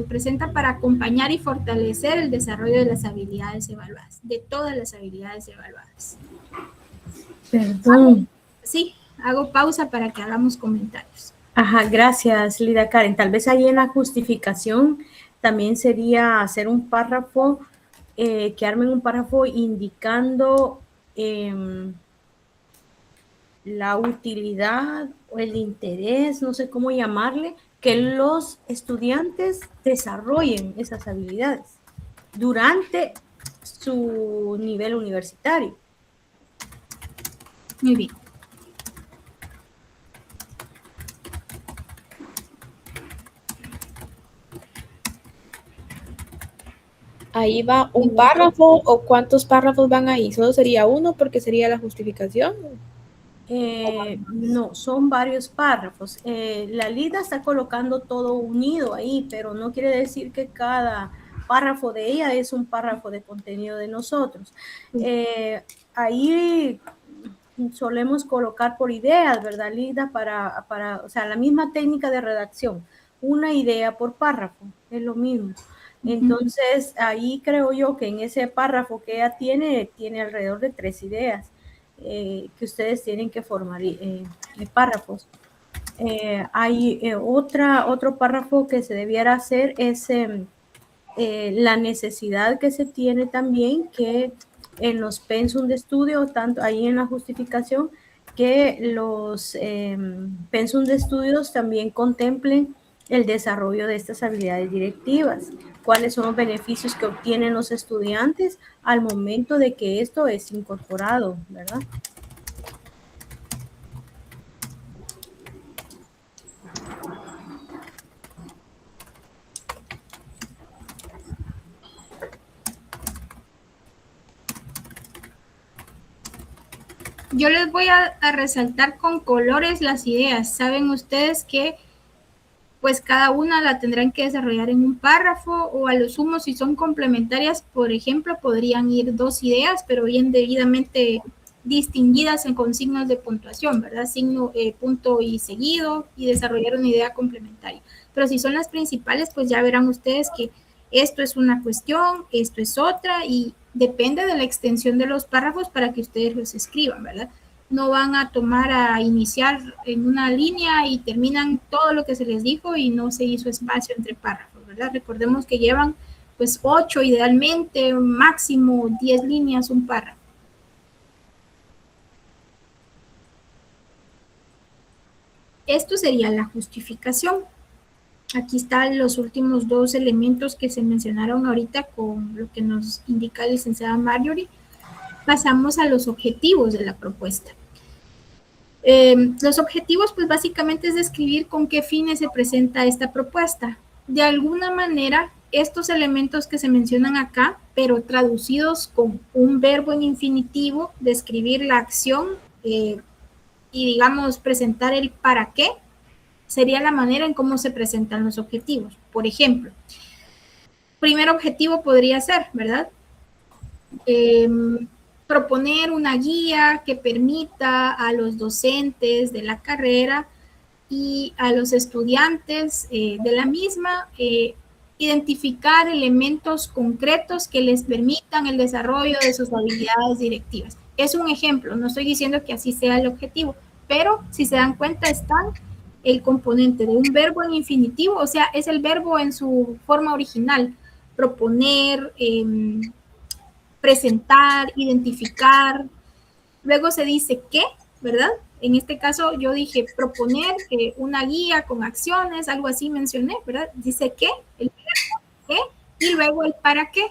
presenta para acompañar y fortalecer el desarrollo de las habilidades evaluadas, de todas las habilidades evaluadas. Perdón. Sí, hago pausa para que hagamos comentarios. Ajá, gracias, Lida Karen. Tal vez ahí en la justificación también sería hacer un párrafo, que armen un párrafo indicando la utilidad o el interés, no sé cómo llamarle, que los estudiantes desarrollen esas habilidades durante su nivel universitario. Muy bien. Ahí va un párrafo, o ¿cuántos párrafos van ahí? Solo sería uno porque sería la justificación. No, son varios párrafos. La Lida está colocando todo unido ahí, pero no quiere decir que cada párrafo de ella es un párrafo de contenido de nosotros. Ahí solemos colocar por ideas, ¿verdad, Lida? O sea, la misma técnica de redacción, una idea por párrafo, es lo mismo. Entonces, ahí creo yo que en ese párrafo que ella tiene alrededor de 3 ideas. Que ustedes tienen que formar párrafos. Hay otro párrafo que se debiera hacer es la necesidad que se tiene también que en los pensum de estudio, tanto ahí en la justificación, que los pensum de estudios también contemplen el desarrollo de estas habilidades directivas. ¿Cuáles son los beneficios que obtienen los estudiantes al momento de que esto es incorporado, verdad? Yo les voy a resaltar con colores las ideas. Saben ustedes que pues cada una la tendrán que desarrollar en un párrafo, o a lo sumo, si son complementarias, por ejemplo, podrían ir 2 ideas, pero bien debidamente distinguidas con signos de puntuación, ¿verdad? Signo, punto y seguido, y desarrollar una idea complementaria. Pero si son las principales, pues ya verán ustedes que esto es una cuestión, esto es otra, y depende de la extensión de los párrafos para que ustedes los escriban, ¿verdad? No van a tomar a iniciar en una línea y terminan todo lo que se les dijo y no se hizo espacio entre párrafos, ¿verdad? Recordemos que llevan pues 8 idealmente, máximo 10 líneas un párrafo. Esto sería la justificación. Aquí están los últimos 2 elementos que se mencionaron ahorita con lo que nos indica la licenciada Marjorie. Pasamos a los objetivos de la propuesta. Los objetivos, pues básicamente es describir con qué fines se presenta esta propuesta. De alguna manera, estos elementos que se mencionan acá, pero traducidos con un verbo en infinitivo, describir la acción y, digamos, presentar el para qué, sería la manera en cómo se presentan los objetivos. Por ejemplo, primer objetivo podría ser, ¿verdad? Proponer una guía que permita a los docentes de la carrera y a los estudiantes de la misma identificar elementos concretos que les permitan el desarrollo de sus habilidades directivas. Es un ejemplo, no estoy diciendo que así sea el objetivo, pero si se dan cuenta están el componente de un verbo en infinitivo, o sea, es el verbo en su forma original, proponer, presentar, identificar. Luego se dice qué, ¿verdad? En este caso yo dije proponer una guía con acciones, algo así mencioné, ¿verdad? Dice qué, el qué, y luego el para qué,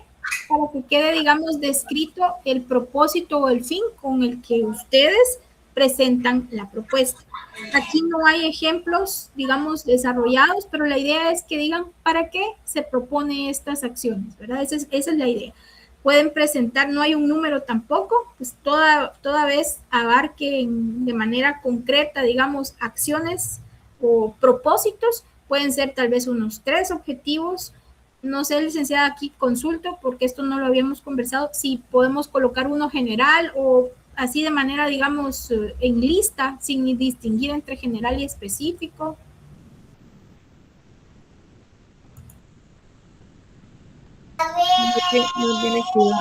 para que quede, digamos, descrito el propósito o el fin con el que ustedes presentan la propuesta. Aquí no hay ejemplos, digamos, desarrollados, pero la idea es que digan para qué se propone estas acciones, ¿verdad? Esa es la idea. Pueden presentar, no hay un número tampoco, pues toda vez abarque de manera concreta, digamos, acciones o propósitos, pueden ser tal vez unos 3 objetivos. No sé, licenciada, aquí consulto, porque esto no lo habíamos conversado, si podemos colocar uno general o así de manera, digamos, en lista, sin distinguir entre general y específico.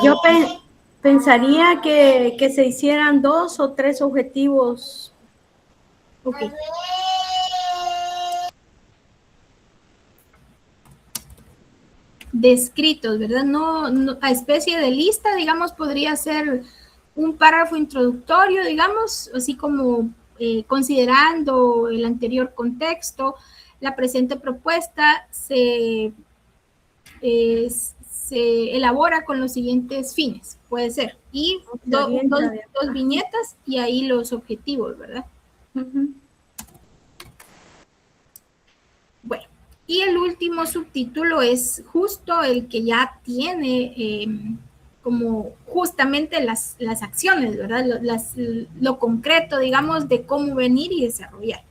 Yo pensaría que se hicieran 2 o 3 objetivos. Ok. Descritos, ¿verdad? No, a especie de lista, digamos, podría ser un párrafo introductorio, digamos, así como considerando el anterior contexto, la presente propuesta se elabora con los siguientes fines, puede ser, y dos viñetas y ahí los objetivos, ¿verdad? Bueno, y el último subtítulo es justo el que ya tiene como justamente las acciones, ¿verdad? Lo concreto, digamos, de cómo venir y desarrollar.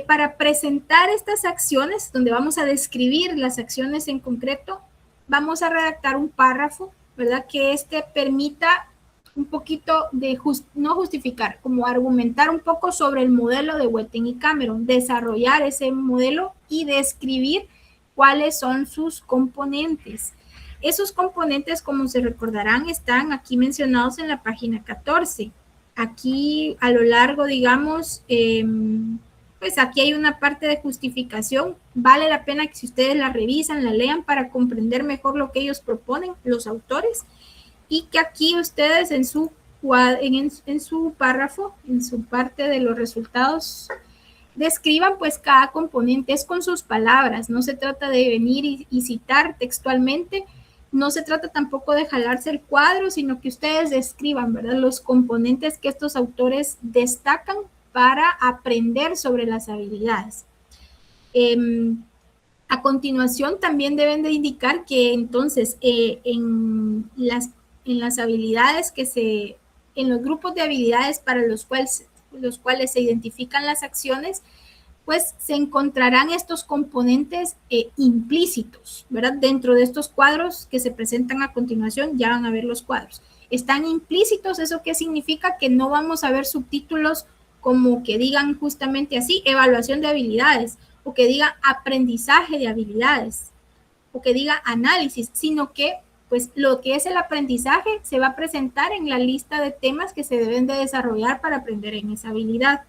Para presentar estas acciones, donde vamos a describir las acciones en concreto, vamos a redactar un párrafo, ¿verdad? Que permita un poquito de, no justificar, como argumentar un poco sobre el modelo de Wettin y Cameron, desarrollar ese modelo y describir cuáles son sus componentes. Esos componentes, como se recordarán, están aquí mencionados en la página 14. Aquí a lo largo, digamos, pues aquí hay una parte de justificación. Vale la pena que si ustedes la revisan, la lean para comprender mejor lo que ellos proponen, los autores, y que aquí ustedes en su párrafo, en su parte de los resultados, describan pues cada componente, es con sus palabras, no se trata de venir y citar textualmente, no se trata tampoco de jalarse el cuadro, sino que ustedes describan, ¿verdad?, los componentes que estos autores destacan para aprender sobre las habilidades. A continuación también deben de indicar que entonces en las habilidades en los grupos de habilidades para los cuales se identifican las acciones, pues se encontrarán estos componentes implícitos, ¿verdad? Dentro de estos cuadros que se presentan a continuación, ya van a ver los cuadros. Están implícitos, ¿eso qué significa? Que no vamos a ver subtítulos como que digan justamente así, evaluación de habilidades, o que diga aprendizaje de habilidades, o que diga análisis, sino que pues lo que es el aprendizaje se va a presentar en la lista de temas que se deben de desarrollar para aprender en esa habilidad.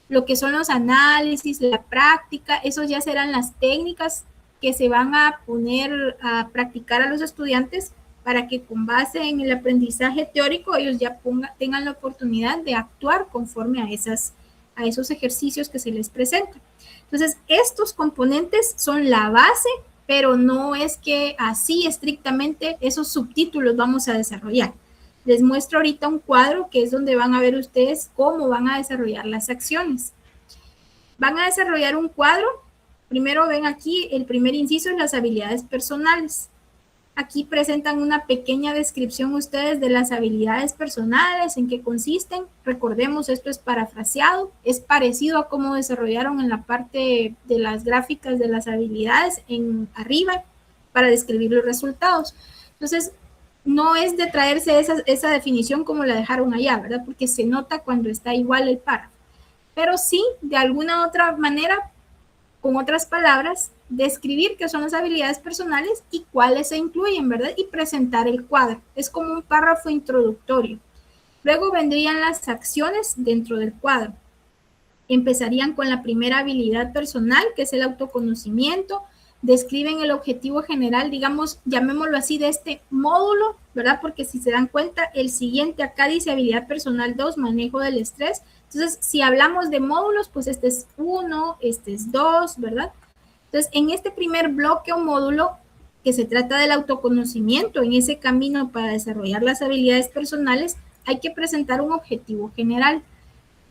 Lo que son los análisis, la práctica, esos ya serán las técnicas que se van a poner a practicar a los estudiantes para que con base en el aprendizaje teórico ellos ya tengan la oportunidad de actuar conforme a esos ejercicios que se les presentan. Entonces, estos componentes son la base, pero no es que así estrictamente esos subtítulos vamos a desarrollar. Les muestro ahorita un cuadro que es donde van a ver ustedes cómo van a desarrollar las acciones. Van a desarrollar un cuadro. Primero ven aquí el primer inciso, las habilidades personales. Aquí presentan una pequeña descripción ustedes de las habilidades personales, en qué consisten. Recordemos, esto es parafraseado, es parecido a cómo desarrollaron en la parte de las gráficas de las habilidades en arriba para describir los resultados. Entonces, no es de traerse esa definición como la dejaron allá, ¿verdad? Porque se nota cuando está igual el párrafo. Pero sí, de alguna otra manera, con otras palabras, describir qué son las habilidades personales y cuáles se incluyen, ¿verdad? Y presentar el cuadro. Es como un párrafo introductorio. Luego vendrían las acciones dentro del cuadro. Empezarían con la primera habilidad personal, que es el autoconocimiento. Describen el objetivo general, digamos, llamémoslo así, de este módulo, ¿verdad? Porque si se dan cuenta, el siguiente acá dice habilidad personal 2, manejo del estrés. Entonces, si hablamos de módulos, pues este es 1, este es 2, ¿verdad? Entonces, en este primer bloque o módulo, que se trata del autoconocimiento, en ese camino para desarrollar las habilidades personales, hay que presentar un objetivo general.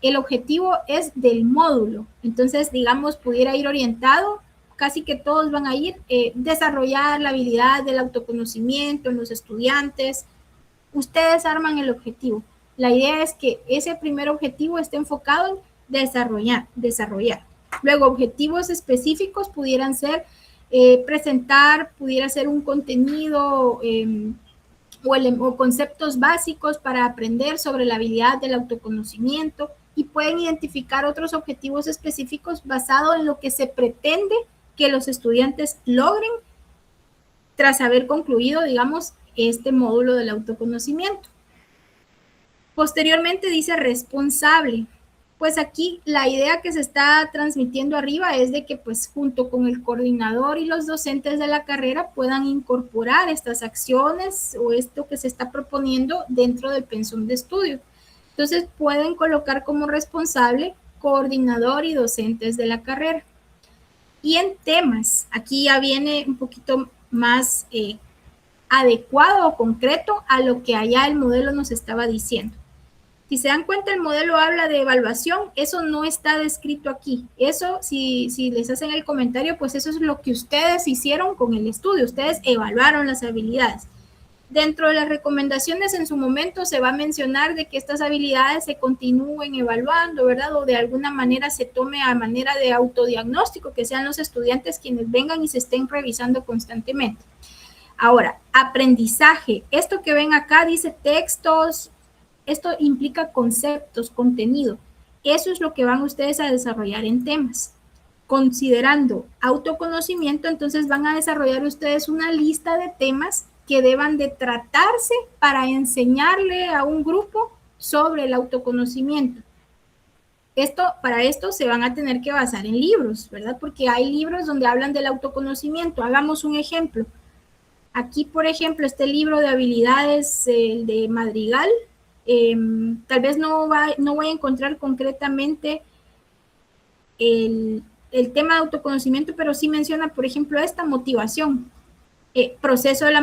El objetivo es del módulo. Entonces, digamos, pudiera ir orientado, casi que todos van a ir, desarrollar la habilidad del autoconocimiento en los estudiantes. Ustedes arman el objetivo. La idea es que ese primer objetivo esté enfocado en desarrollar. Luego, objetivos específicos pudieran ser presentar, pudiera ser un contenido o conceptos básicos para aprender sobre la habilidad del autoconocimiento, y pueden identificar otros objetivos específicos basados en lo que se pretende que los estudiantes logren tras haber concluido, digamos, este módulo del autoconocimiento. Posteriormente dice responsable. Pues aquí la idea que se está transmitiendo arriba es de que pues junto con el coordinador y los docentes de la carrera puedan incorporar estas acciones o esto que se está proponiendo dentro del pensum de estudio. Entonces pueden colocar como responsable coordinador y docentes de la carrera. Y en temas, aquí ya viene un poquito más adecuado o concreto a lo que allá el modelo nos estaba diciendo. Si se dan cuenta, el modelo habla de evaluación, eso no está descrito aquí. Eso, si les hacen el comentario, pues eso es lo que ustedes hicieron con el estudio, ustedes evaluaron las habilidades. Dentro de las recomendaciones en su momento se va a mencionar de que estas habilidades se continúen evaluando, ¿verdad? O de alguna manera se tome a manera de autodiagnóstico, que sean los estudiantes quienes vengan y se estén revisando constantemente. Ahora, aprendizaje. Esto que ven acá dice textos, esto implica conceptos, contenido. Eso es lo que van ustedes a desarrollar en temas. Considerando autoconocimiento, entonces van a desarrollar ustedes una lista de temas que deban de tratarse para enseñarle a un grupo sobre el autoconocimiento. Para esto se van a tener que basar en libros, ¿verdad? Porque hay libros donde hablan del autoconocimiento. Hagamos un ejemplo. Aquí, por ejemplo, este libro de habilidades, el de Madrigal, tal vez no voy a encontrar concretamente el tema de autoconocimiento, pero sí menciona, por ejemplo, esta motivación, proceso de la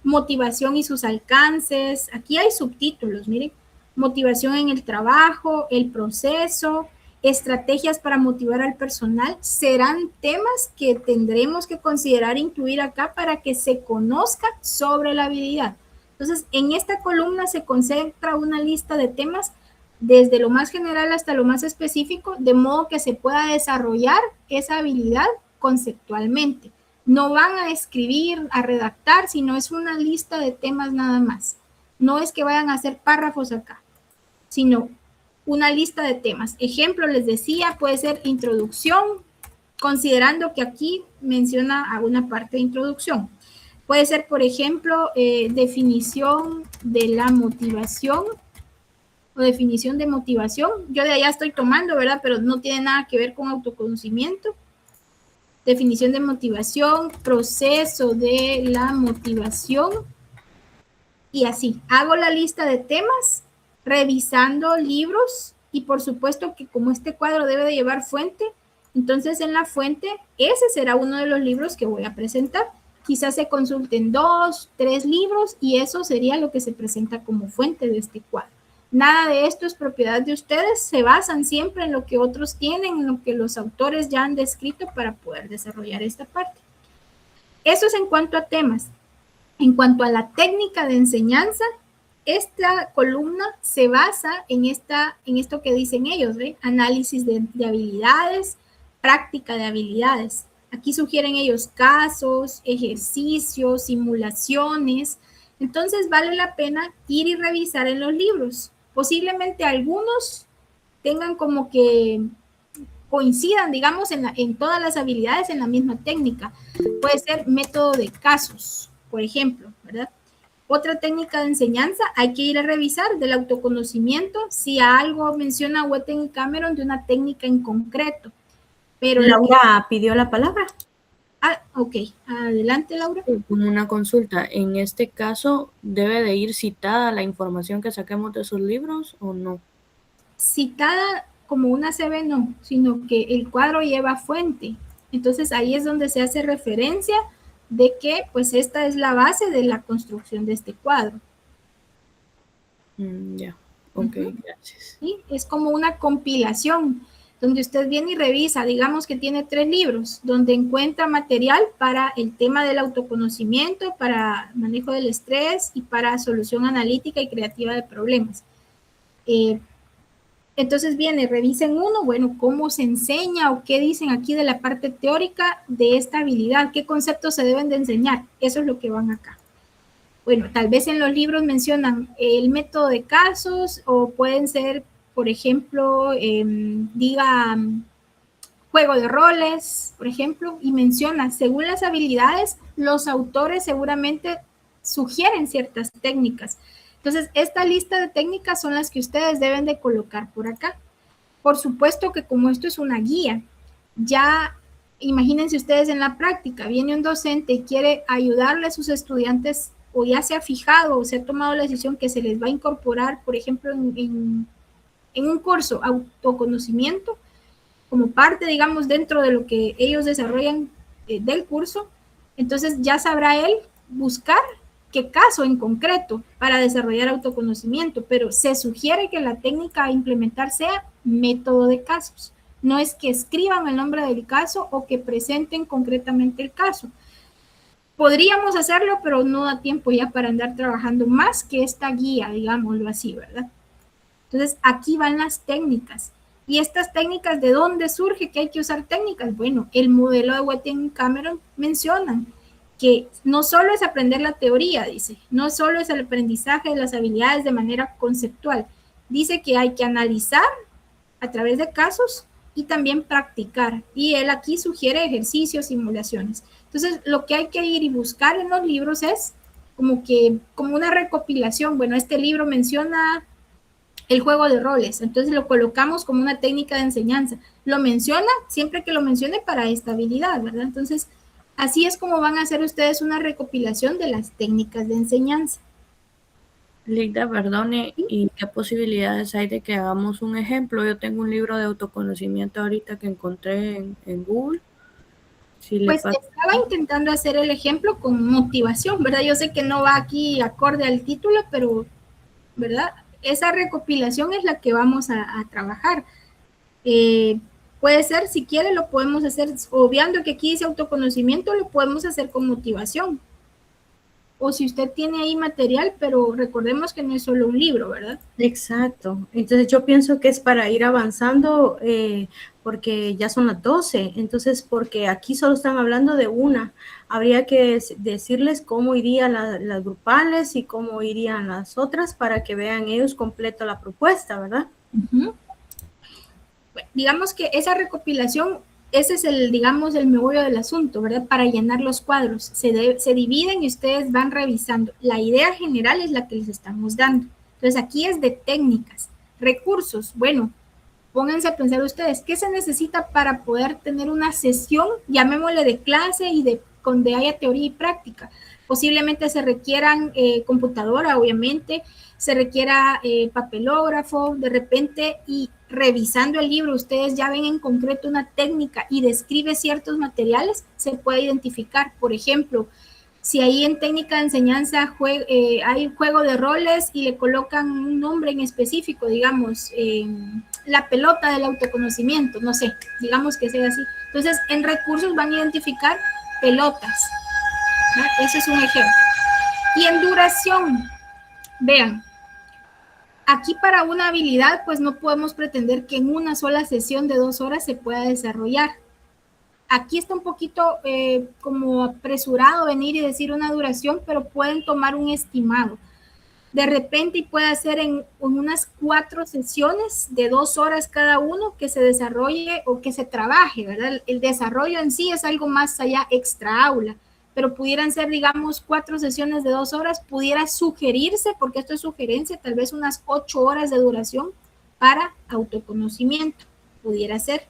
motivación y sus alcances. Aquí hay subtítulos, miren, motivación en el trabajo, el proceso, estrategias para motivar al personal. Serán temas que tendremos que considerar incluir acá para que se conozca sobre la habilidad. Entonces, en esta columna se concentra una lista de temas desde lo más general hasta lo más específico, de modo que se pueda desarrollar esa habilidad conceptualmente. No van a escribir, a redactar, sino es una lista de temas nada más. No es que vayan a hacer párrafos acá, sino una lista de temas. Ejemplo, les decía, puede ser introducción, considerando que aquí menciona alguna parte de introducción. Puede ser, por ejemplo, definición de la motivación o definición de motivación. Yo de allá estoy tomando, ¿verdad? Pero no tiene nada que ver con autoconocimiento. Definición de motivación, proceso de la motivación y así. Hago la lista de temas revisando libros y por supuesto que como este cuadro debe de llevar fuente, entonces en la fuente ese será uno de los libros que voy a presentar. Quizás se consulten 2, 3 libros y eso sería lo que se presenta como fuente de este cuadro. Nada de esto es propiedad de ustedes, se basan siempre en lo que otros tienen, en lo que los autores ya han descrito para poder desarrollar esta parte. Eso es en cuanto a temas. En cuanto a la técnica de enseñanza, esta columna se basa en esto que dicen ellos, ¿ve? Análisis de habilidades, práctica de habilidades. Aquí sugieren ellos casos, ejercicios, simulaciones. Entonces vale la pena ir y revisar en los libros. Posiblemente algunos tengan como que coincidan, digamos, en todas las habilidades en la misma técnica. Puede ser método de casos, por ejemplo, ¿verdad? Otra técnica de enseñanza, hay que ir a revisar del autoconocimiento si algo menciona Wetten y Cameron de una técnica en concreto. Pero Laura pidió la palabra. Ok. Adelante, Laura. Como una consulta, en este caso, ¿debe de ir citada la información que saquemos de esos libros o no? Citada como una CB no, sino que el cuadro lleva fuente. Entonces ahí es donde se hace referencia de que pues esta es la base de la construcción de este cuadro. Ya, ok, gracias. ¿Sí? Es como una compilación donde usted viene y revisa, digamos que tiene 3 libros, donde encuentra material para el tema del autoconocimiento, para manejo del estrés y para solución analítica y creativa de problemas. Entonces viene, revisen uno, bueno, cómo se enseña o qué dicen aquí de la parte teórica de esta habilidad, qué conceptos se deben de enseñar. Eso es lo que van acá. Bueno, tal vez en los libros mencionan el método de casos o pueden ser, por ejemplo, diga juego de roles, por ejemplo, y menciona, según las habilidades, los autores seguramente sugieren ciertas técnicas. Entonces, esta lista de técnicas son las que ustedes deben de colocar por acá. Por supuesto que como esto es una guía, ya imagínense ustedes en la práctica, viene un docente y quiere ayudarle a sus estudiantes o ya se ha fijado o se ha tomado la decisión que se les va a incorporar, por ejemplo, en un curso autoconocimiento, como parte, digamos, dentro de lo que ellos desarrollan del curso, entonces ya sabrá él buscar qué caso en concreto para desarrollar autoconocimiento, pero se sugiere que la técnica a implementar sea método de casos. No es que escriban el nombre del caso o que presenten concretamente el caso. Podríamos hacerlo, pero no da tiempo ya para andar trabajando más que esta guía, digámoslo así, ¿verdad? Entonces, aquí van las técnicas. ¿Y estas técnicas de dónde surge que hay que usar técnicas? Bueno, el modelo de Wettin-Cameron mencionan que no solo es aprender la teoría, dice, no solo es el aprendizaje de las habilidades de manera conceptual, dice que hay que analizar a través de casos y también practicar. Y él aquí sugiere ejercicios, simulaciones. Entonces, lo que hay que ir y buscar en los libros es como una recopilación. Bueno, este libro menciona el juego de roles, entonces lo colocamos como una técnica de enseñanza. Lo menciona siempre que lo mencione para estabilidad, ¿verdad? Entonces, así es como van a hacer ustedes una recopilación de las técnicas de enseñanza. Ligda, perdone, ¿y qué posibilidades hay de que hagamos un ejemplo? Yo tengo un libro de autoconocimiento ahorita que encontré en Google. Si le Pues pasa... estaba intentando hacer el ejemplo con motivación, ¿verdad? Yo sé que no va aquí acorde al título, pero, ¿verdad? Esa recopilación es la que vamos a trabajar. Puede ser, si quiere, lo podemos hacer, obviando que aquí dice autoconocimiento, lo podemos hacer con motivación. O si usted tiene ahí material, pero recordemos que no es solo un libro, ¿verdad? Exacto. Entonces yo pienso que es para ir avanzando porque ya son las 12. Entonces, porque aquí solo están hablando de una. Habría que decirles cómo irían las grupales y cómo irían las otras para que vean ellos completo la propuesta, ¿verdad? Uh-huh. Bueno, digamos que esa recopilación, ese es el meollo del asunto, ¿verdad? Para llenar los cuadros. Se dividen y ustedes van revisando. La idea general es la que les estamos dando. Entonces, aquí es de técnicas, recursos. Bueno, pónganse a pensar ustedes, ¿qué se necesita para poder tener una sesión, llamémosle de clase y donde haya teoría y práctica? Posiblemente se requieran computadora, obviamente, se requiera papelógrafo, de repente, y revisando el libro, ustedes ya ven en concreto una técnica y describe ciertos materiales, se puede identificar. Por ejemplo, si ahí en técnica de enseñanza hay juego de roles y le colocan un nombre en específico, digamos, la pelota del autoconocimiento, no sé, digamos que sea así. Entonces, en recursos van a identificar pelotas, ¿no? Ese es un ejemplo. Y en duración, vean, aquí para una habilidad, pues no podemos pretender que en una sola sesión de 2 horas se pueda desarrollar. Aquí está un poquito como apresurado venir y decir una duración, pero pueden tomar un estimado. De repente, y puede ser en unas 4 sesiones de 2 horas cada uno que se desarrolle o que se trabaje, ¿verdad? El desarrollo en sí es algo más allá extra aula, pero pudieran ser, digamos, 4 sesiones de 2 horas, pudiera sugerirse, porque esto es sugerencia, tal vez unas 8 horas de duración para autoconocimiento, pudiera ser.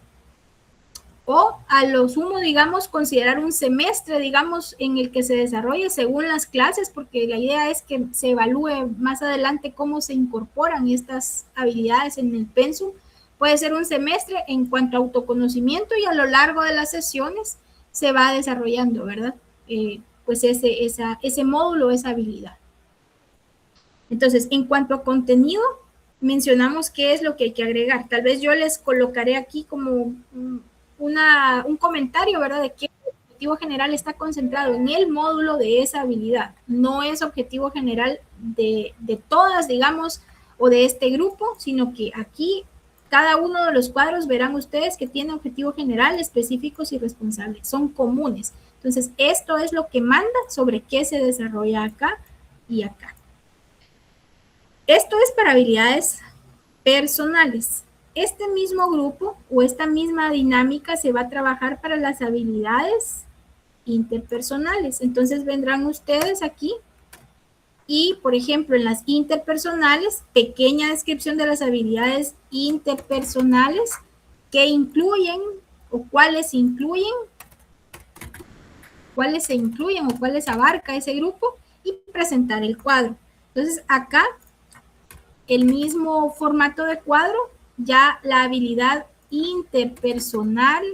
O a lo sumo, digamos, considerar un semestre, digamos, en el que se desarrolle según las clases, porque la idea es que se evalúe más adelante cómo se incorporan estas habilidades en el pensum. Puede ser un semestre en cuanto a autoconocimiento y a lo largo de las sesiones se va desarrollando, ¿verdad? Pues ese módulo, esa habilidad. Entonces, en cuanto a contenido, mencionamos qué es lo que hay que agregar. Tal vez yo les colocaré aquí como un comentario, ¿verdad? De que el objetivo general está concentrado en el módulo de esa habilidad. No es objetivo general de todas, digamos, o de este grupo, sino que aquí cada uno de los cuadros verán ustedes que tiene objetivo general, específicos y responsables. Son comunes. Entonces, esto es lo que manda sobre qué se desarrolla acá y acá. Esto es para habilidades personales. Este mismo grupo o esta misma dinámica se va a trabajar para las habilidades interpersonales. Entonces vendrán ustedes aquí y, por ejemplo, en las interpersonales, pequeña descripción de las habilidades interpersonales que incluyen o cuáles se incluyen o cuáles abarca ese grupo y presentar el cuadro. Entonces acá el mismo formato de cuadro, ya la habilidad interpersonal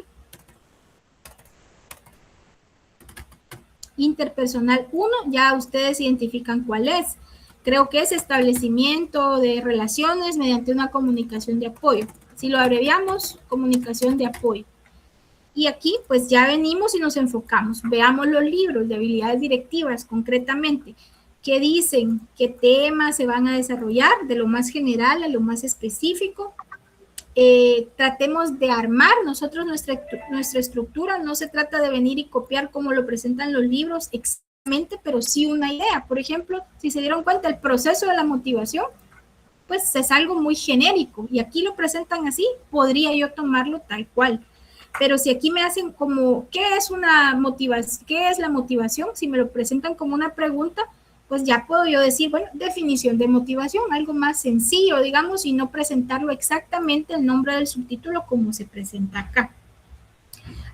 1, ya ustedes identifican cuál es. Creo que es establecimiento de relaciones mediante una comunicación de apoyo. Si lo abreviamos, comunicación de apoyo. Y aquí pues ya venimos y nos enfocamos. Veamos los libros de habilidades directivas concretamente. ¿Qué dicen? ¿Qué temas se van a desarrollar? De lo más general a lo más específico. Tratemos de armar nosotros nuestra estructura. No se trata de venir y copiar como lo presentan los libros exactamente, pero sí una idea. Por ejemplo, si se dieron cuenta, el proceso de la motivación, pues es algo muy genérico. Y aquí lo presentan así, podría yo tomarlo tal cual. Pero si aquí me hacen como, ¿qué es la motivación? Si me lo presentan como una pregunta, pues ya puedo yo decir, bueno, definición de motivación, algo más sencillo, digamos, y no presentarlo exactamente el nombre del subtítulo como se presenta acá.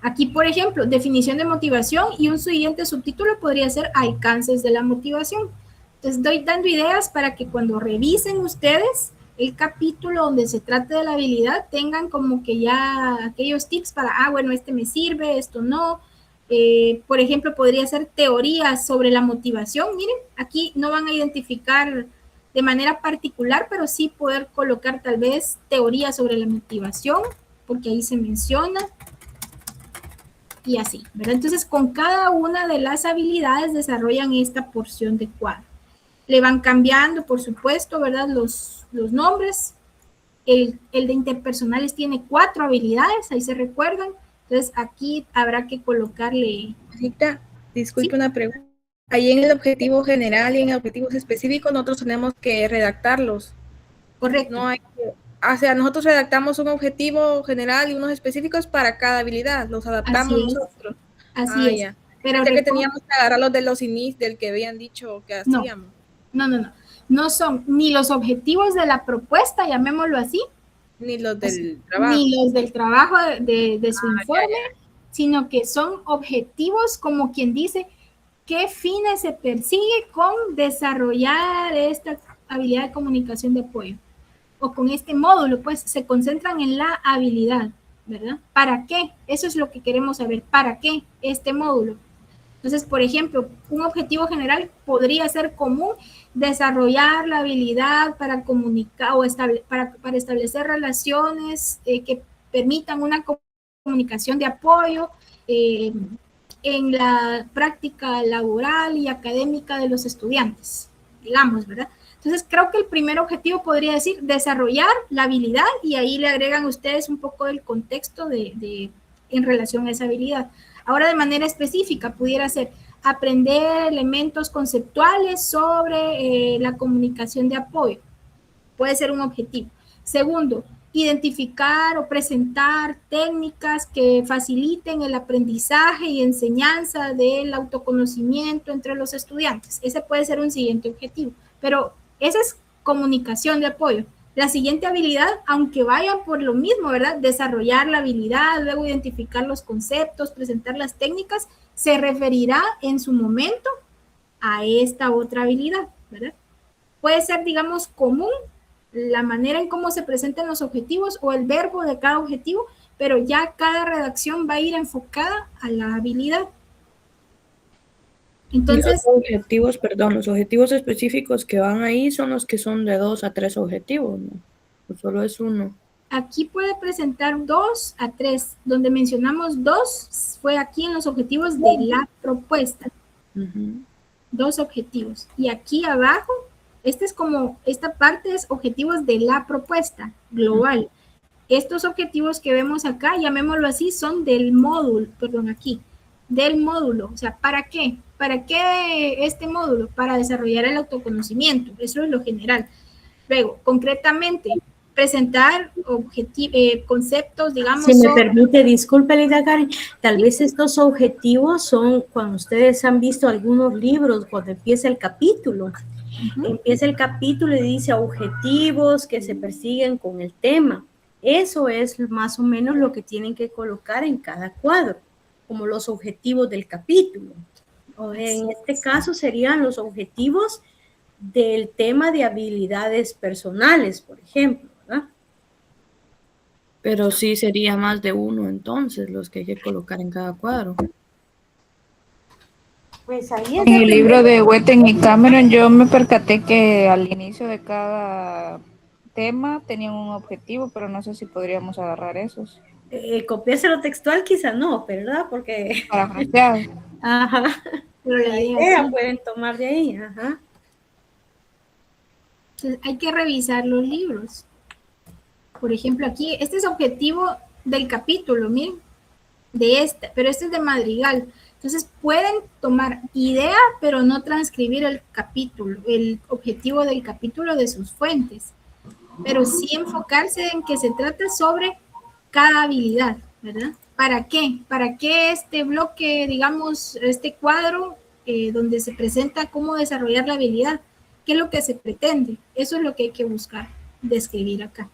Aquí, por ejemplo, definición de motivación y un siguiente subtítulo podría ser alcances de la motivación. Entonces, estoy dando ideas para que cuando revisen ustedes el capítulo donde se trate de la habilidad, tengan como que ya aquellos tips para, bueno, este me sirve, esto no. Por ejemplo, podría ser teorías sobre la motivación. Miren, aquí no van a identificar de manera particular, pero sí poder colocar tal vez teorías sobre la motivación, porque ahí se menciona. Y así, ¿verdad? Entonces, con cada una de las habilidades desarrollan esta porción de cuadro. Le van cambiando, por supuesto, ¿verdad? Los nombres. El de interpersonales tiene 4 habilidades, ahí se recuerdan. Entonces, aquí habrá que colocarle... Rita, disculpe, ¿sí? Una pregunta. Ahí en el objetivo general y en objetivos específicos nosotros tenemos que redactarlos. Correcto. No hay, o sea, nosotros redactamos un objetivo general y unos específicos para cada habilidad. Los adaptamos nosotros. Así es. Ya. Pero que teníamos que agarrar los de los inicios del que habían dicho que hacíamos. No. No son ni los objetivos de la propuesta, llamémoslo así, ni los del trabajo. Ni los del trabajo de su informe, sino que son objetivos, como quien dice, ¿qué fines se persigue con desarrollar esta habilidad de comunicación de apoyo? O con este módulo, pues se concentran en la habilidad, ¿verdad? ¿Para qué? Eso es lo que queremos saber. ¿Para qué este módulo? Entonces, por ejemplo, un objetivo general podría ser común desarrollar la habilidad para comunicar o para establecer relaciones que permitan una comunicación de apoyo en la práctica laboral y académica de los estudiantes, digamos, ¿verdad? Entonces, creo que el primer objetivo podría decir desarrollar la habilidad y ahí le agregan ustedes un poco del contexto en relación a esa habilidad. Ahora, de manera específica, pudiera ser aprender elementos conceptuales sobre la comunicación de apoyo. Puede ser un objetivo. Segundo, identificar o presentar técnicas que faciliten el aprendizaje y enseñanza del autoconocimiento entre los estudiantes. Ese puede ser un siguiente objetivo, pero esa es comunicación de apoyo. La siguiente habilidad, aunque vaya por lo mismo, ¿verdad? Desarrollar la habilidad, luego identificar los conceptos, presentar las técnicas, se referirá en su momento a esta otra habilidad, ¿verdad? Puede ser, digamos, común la manera en cómo se presentan los objetivos o el verbo de cada objetivo, pero ya cada redacción va a ir enfocada a la habilidad. Entonces, los objetivos específicos que van ahí son los que son de 2 a 3 objetivos, ¿no? ¿O solo es uno? Aquí puede presentar 2 a 3. Donde mencionamos 2 fue aquí en los objetivos de la propuesta. 2 objetivos. Y aquí abajo, esta parte es objetivos de la propuesta global. estos objetivos que vemos acá, llamémoslo así, son del módulo, del módulo. O sea, ¿para qué? ¿Para qué este módulo? Para desarrollar el autoconocimiento, eso es lo general. Luego, concretamente, presentar conceptos, digamos. Si me permite, disculpe, Lida Karen, tal vez estos objetivos son cuando ustedes han visto algunos libros, cuando empieza el capítulo. Empieza el capítulo y dice objetivos que se persiguen con el tema. Eso es más o menos lo que tienen que colocar en cada cuadro, como los objetivos del capítulo. O en este caso serían los objetivos del tema de habilidades personales, por ejemplo, ¿verdad? Pero sí sería más de uno entonces los que hay que colocar en cada cuadro. Pues ahí en el libro de Wetten y Cameron yo me percaté que al inicio de cada tema tenían un objetivo, pero no sé si podríamos agarrar esos. Copiárselo textual quizá no, ¿verdad? Porque... Parafraseado. Ajá. Pero la idea pueden tomar de ahí, ajá. Entonces, hay que revisar los libros. Por ejemplo, aquí, este es objetivo del capítulo, miren, pero este es de Madrigal. Entonces, pueden tomar idea, pero no transcribir el capítulo, el objetivo del capítulo de sus fuentes. Pero sí enfocarse en que se trata sobre cada habilidad, ¿verdad? ¿Para qué? ¿Para qué este bloque, digamos, este cuadro donde se presenta cómo desarrollar la habilidad? ¿Qué es lo que se pretende? Eso es lo que hay que buscar, describir acá.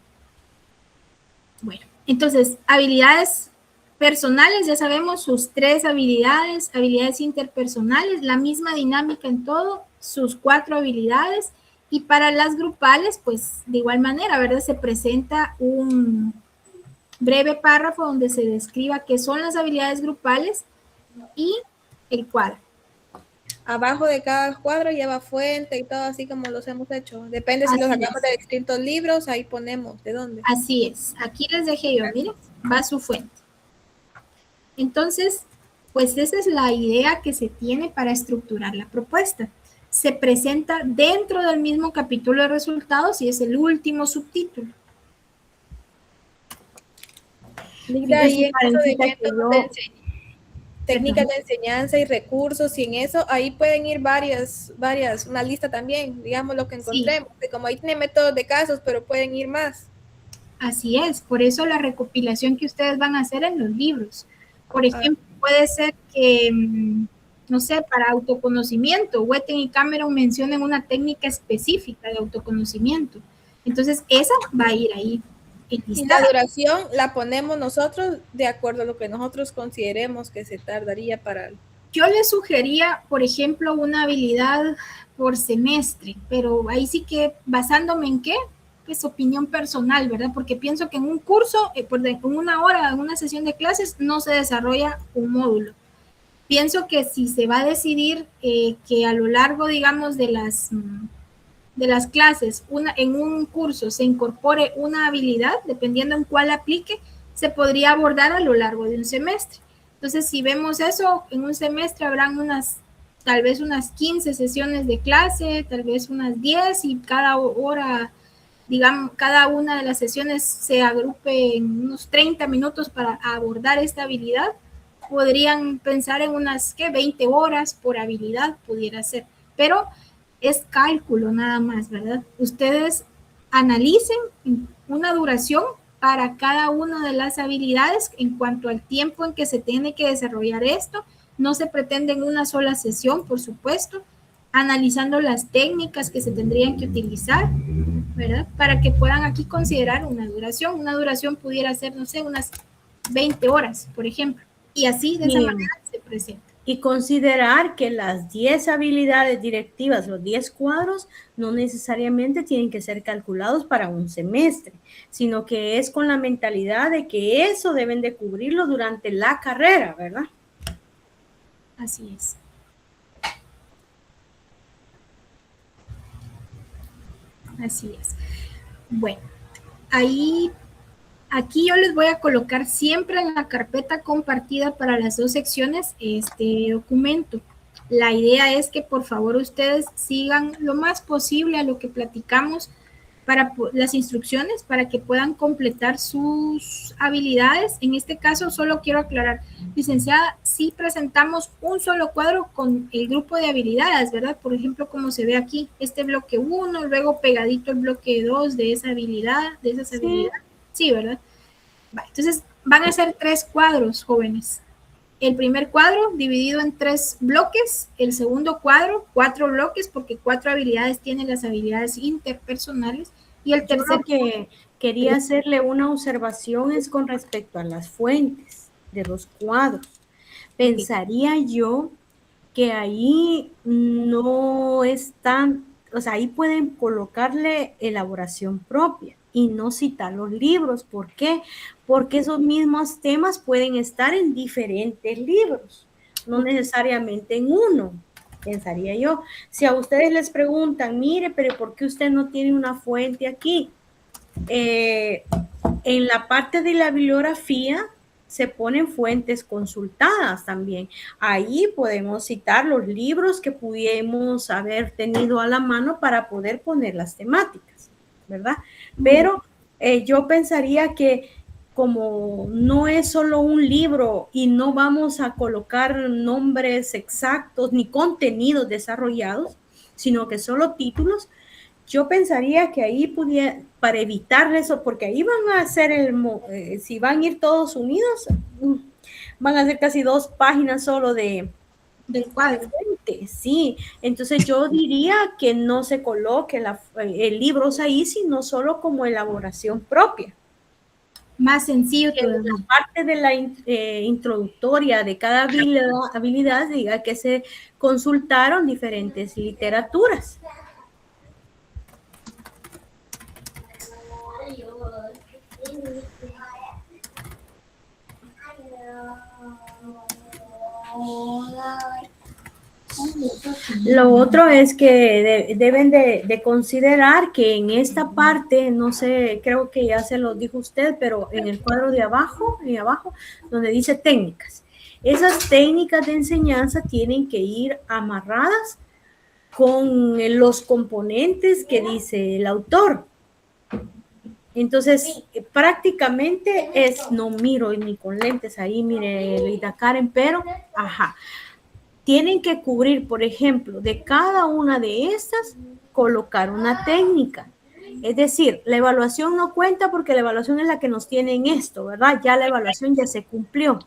Bueno, entonces, habilidades personales, ya sabemos sus 3 habilidades, habilidades interpersonales, la misma dinámica en todo, sus 4 habilidades, y para las grupales, pues de igual manera, ¿verdad? Se presenta un breve párrafo donde se describa qué son las habilidades grupales y el cuadro. Abajo de cada cuadro lleva fuente y todo así como los hemos hecho. Depende si los sacamos de distintos libros, ahí ponemos de dónde. Así es. Aquí les dejé yo, miren, va su fuente. Entonces, pues esa es la idea que se tiene para estructurar la propuesta. Se presenta dentro del mismo capítulo de resultados y es el último subtítulo. Mira, y en caso de métodos técnicas de enseñanza y recursos, y en eso, ahí pueden ir varias, una lista también, digamos lo que encontremos, sí. Como ahí tiene métodos de casos, pero pueden ir más. Así es, por eso la recopilación que ustedes van a hacer en los libros. Por ejemplo, puede ser que, no sé, para autoconocimiento, Wetten y Cameron mencionen una técnica específica de autoconocimiento. Entonces, esa va a ir ahí. Y la duración la ponemos nosotros de acuerdo a lo que nosotros consideremos que se tardaría para... Yo les sugería, por ejemplo, una habilidad por semestre, pero ahí sí que basándome en qué, pues opinión personal, ¿verdad? Porque pienso que en un curso, en una hora, en una sesión de clases, no se desarrolla un módulo. Pienso que si se va a decidir que a lo largo, digamos, de las clases, en un curso se incorpore una habilidad, dependiendo en cuál aplique, se podría abordar a lo largo de un semestre. Entonces, si vemos eso, en un semestre habrán tal vez unas 15 sesiones de clase, tal vez unas 10, y cada hora, digamos, cada una de las sesiones se agrupe en unos 30 minutos para abordar esta habilidad. Podrían pensar en unas 20 horas por habilidad, pudiera ser, pero es cálculo nada más, ¿verdad? Ustedes analicen una duración para cada una de las habilidades en cuanto al tiempo en que se tiene que desarrollar esto. No se pretende en una sola sesión, por supuesto, analizando las técnicas que se tendrían que utilizar, ¿verdad? Para que puedan aquí considerar una duración. Una duración pudiera ser, no sé, unas 20 horas, por ejemplo. Y así, de esa manera, se presenta. Y considerar que las 10 habilidades directivas, los 10 cuadros, no necesariamente tienen que ser calculados para un semestre, sino que es con la mentalidad de que eso deben de cubrirlo durante la carrera, ¿verdad? Así es. Así es. Bueno, aquí yo les voy a colocar siempre en la carpeta compartida para las 2 secciones este documento. La idea es que por favor ustedes sigan lo más posible a lo que platicamos para las instrucciones para que puedan completar sus habilidades. En este caso, solo quiero aclarar, licenciada, sí presentamos un solo cuadro con el grupo de habilidades, ¿verdad? Por ejemplo, como se ve aquí, este bloque 1, luego pegadito el bloque 2 de esa habilidad, de esas habilidades. Sí, ¿verdad? Entonces, van a ser 3 cuadros, jóvenes. El primer cuadro dividido en 3 bloques, el segundo cuadro, 4 bloques, porque 4 habilidades tienen las habilidades interpersonales, y el tercer que quería hacerle una observación es con respecto a las fuentes de los cuadros. Pensaría yo que ahí no están, o sea, ahí pueden colocarle elaboración propia y no citar los libros. ¿Por qué? Porque esos mismos temas pueden estar en diferentes libros, no necesariamente en uno, pensaría yo. Si a ustedes les preguntan, mire, pero ¿por qué usted no tiene una fuente aquí? En la parte de la bibliografía se ponen fuentes consultadas también. Ahí podemos citar los libros que pudiéramos haber tenido a la mano para poder poner las temáticas, ¿verdad? Pero yo pensaría que como no es solo un libro y no vamos a colocar nombres exactos ni contenidos desarrollados, sino que solo títulos, yo pensaría que ahí pudiera, para evitar eso, porque ahí van a hacer si van a ir todos unidos, van a hacer casi 2 páginas solo del cuadro. Sí, entonces yo diría que no se coloque el libro ahí, sino solo como elaboración propia. Más sencillo. En la parte de la introductoria de cada habilidad diga que se consultaron diferentes literaturas. Lo otro es que deben de considerar que en esta parte, no sé, creo que ya se lo dijo usted, pero en el cuadro de abajo, donde dice técnicas, esas técnicas de enseñanza tienen que ir amarradas con los componentes que dice el autor. Entonces, prácticamente no miro ni con lentes ahí, mire, Lida Karen, pero, tienen que cubrir, por ejemplo, de cada una de estas, colocar una técnica. Es decir, la evaluación no cuenta porque la evaluación es la que nos tiene en esto, ¿verdad? Ya la evaluación ya se cumplió.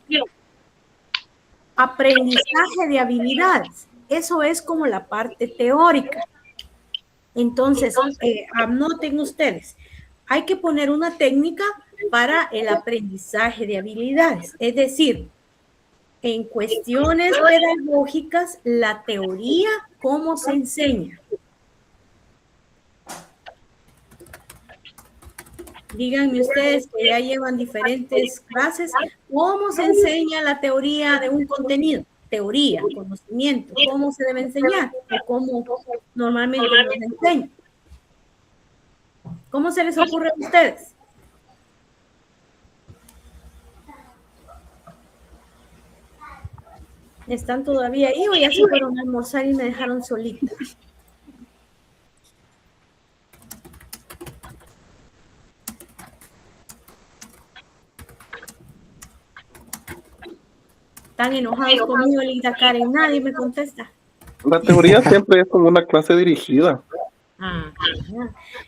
Aprendizaje de habilidades. Eso es como la parte teórica. Entonces, anoten ustedes. Hay que poner una técnica para el aprendizaje de habilidades. Es decir, en cuestiones pedagógicas, la teoría, ¿cómo se enseña? Díganme ustedes que ya llevan diferentes clases, ¿cómo se enseña la teoría de un contenido? Teoría, conocimiento, ¿cómo se debe enseñar? ¿O cómo normalmente nos enseña? ¿Cómo se les ocurre a ustedes? ¿Están todavía ahí o ya se fueron a almorzar y me dejaron solita? ¿Están enojados conmigo, Lida Karen? Nadie me contesta. La teoría siempre es como una clase dirigida.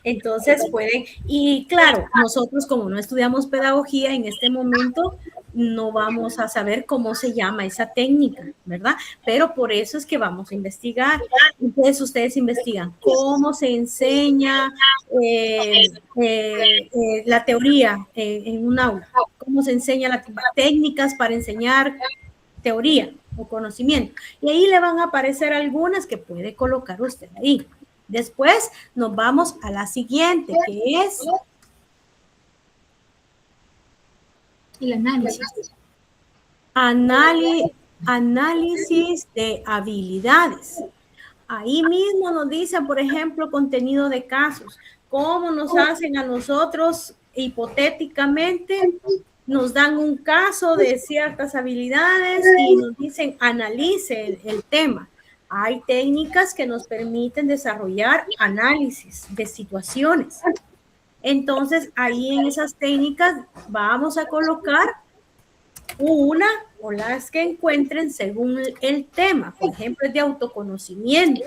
Entonces pueden, y claro, nosotros como no estudiamos pedagogía en este momento, no vamos a saber cómo se llama esa técnica, ¿verdad? Pero por eso es que vamos a investigar. Entonces ustedes investigan cómo se enseña la teoría en un aula, cómo se enseña las técnicas para enseñar teoría o conocimiento. Y ahí le van a aparecer algunas que puede colocar usted ahí. Después nos vamos a la siguiente, que es el análisis. Análisis de habilidades. Ahí mismo nos dicen, por ejemplo, contenido de casos. ¿Cómo nos hacen a nosotros hipotéticamente? Nos dan un caso de ciertas habilidades y nos dicen analice el tema. Hay técnicas que nos permiten desarrollar análisis de situaciones. Entonces, ahí en esas técnicas vamos a colocar una o las que encuentren según el tema. Por ejemplo, es de autoconocimiento.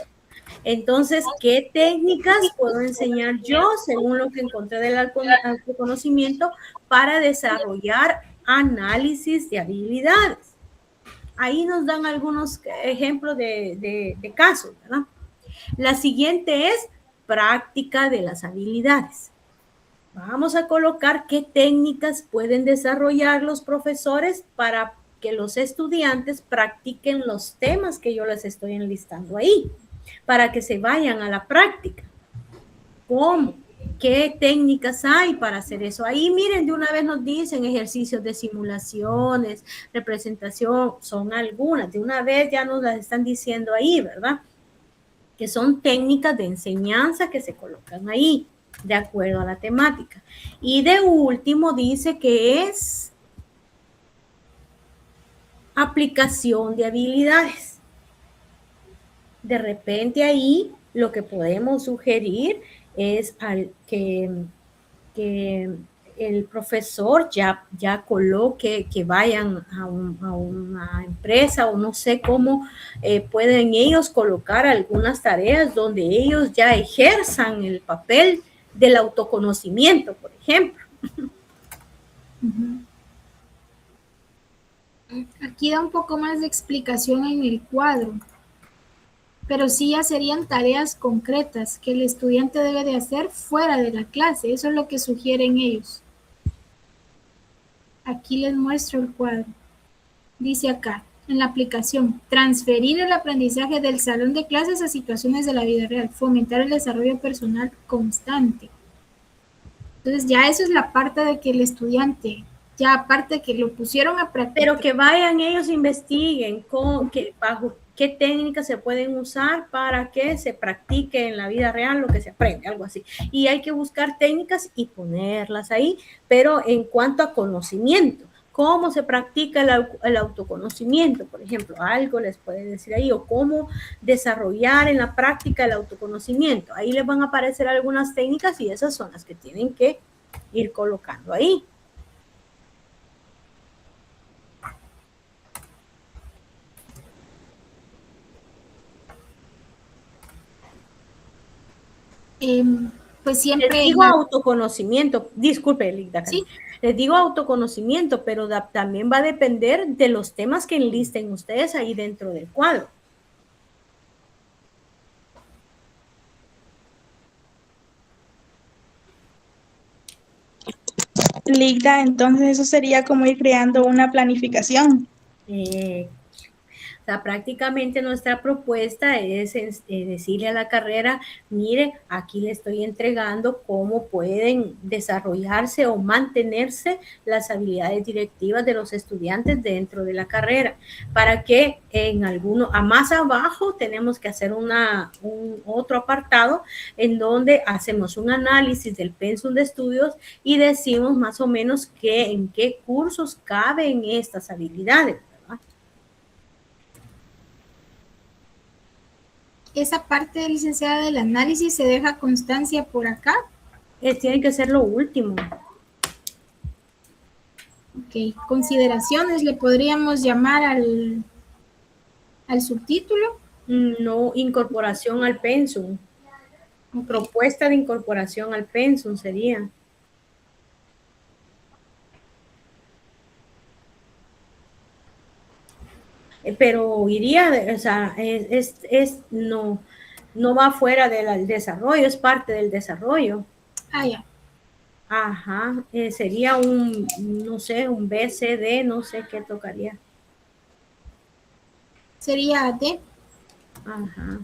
Entonces, ¿qué técnicas puedo enseñar yo según lo que encontré del autoconocimiento para desarrollar análisis de habilidades? Ahí nos dan algunos ejemplos de casos, ¿verdad? La siguiente es práctica de las habilidades. Vamos a colocar qué técnicas pueden desarrollar los profesores para que los estudiantes practiquen los temas que yo les estoy enlistando ahí, para que se vayan a la práctica. ¿Cómo? ¿Qué técnicas hay para hacer eso? Ahí, miren, de una vez nos dicen ejercicios de simulaciones, representación, son algunas. De una vez ya nos las están diciendo ahí, ¿verdad? Que son técnicas de enseñanza que se colocan ahí, de acuerdo a la temática. Y de último dice que es aplicación de habilidades. De repente ahí lo que podemos sugerir es que el profesor ya coloque, que vayan a una empresa o no sé cómo pueden ellos colocar algunas tareas donde ellos ya ejerzan el papel del autoconocimiento, por ejemplo. Aquí da un poco más de explicación en el cuadro, pero sí ya serían tareas concretas que el estudiante debe de hacer fuera de la clase. Eso es lo que sugieren ellos. Aquí les muestro el cuadro. Dice acá, en la aplicación, transferir el aprendizaje del salón de clases a situaciones de la vida real, fomentar el desarrollo personal constante. Entonces ya eso es la parte de que el estudiante, ya aparte de que lo pusieron a practicar. Pero que vayan ellos, investiguen bajo qué técnicas se pueden usar para que se practique en la vida real lo que se aprende, algo así. Y hay que buscar técnicas y ponerlas ahí, pero en cuanto a conocimiento, cómo se practica el autoconocimiento, por ejemplo, algo les puede decir ahí, o cómo desarrollar en la práctica el autoconocimiento. Ahí les van a aparecer algunas técnicas y esas son las que tienen que ir colocando ahí. Pues siempre... Les digo autoconocimiento, disculpe, Ligda. Sí. Les digo autoconocimiento, pero también va a depender de los temas que enlisten ustedes ahí dentro del cuadro. Ligda, entonces eso sería como ir creando una planificación. O sea, prácticamente nuestra propuesta es decirle a la carrera, mire, aquí le estoy entregando cómo pueden desarrollarse o mantenerse las habilidades directivas de los estudiantes dentro de la carrera, para que más abajo tenemos que hacer otro apartado en donde hacemos un análisis del pensum de estudios y decimos más o menos en qué cursos caben estas habilidades. Esa parte, licenciada, del análisis se deja constancia por acá. Tiene que ser lo último. Ok, consideraciones le podríamos llamar al subtítulo. No, incorporación al pensum. Okay. Propuesta de incorporación al pensum sería. Pero iría, o sea, no va fuera del desarrollo, es parte del desarrollo. Ah, ya. Ajá, sería no sé, un B, C, D, no sé qué tocaría. Sería D. Ajá.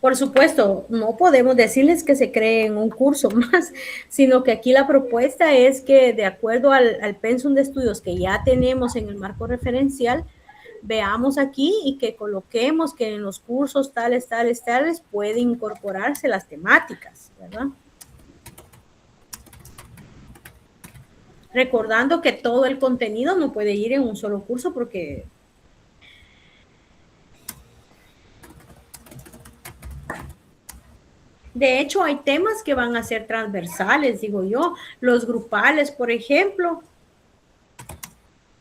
Por supuesto, no podemos decirles que se creen un curso más, sino que aquí la propuesta es que de acuerdo al pensum de estudios que ya tenemos en el marco referencial, veamos aquí y que coloquemos que en los cursos tales pueden incorporarse las temáticas, ¿verdad? Recordando que todo el contenido no puede ir en un solo curso porque de hecho hay temas que van a ser transversales, digo yo, los grupales, por ejemplo,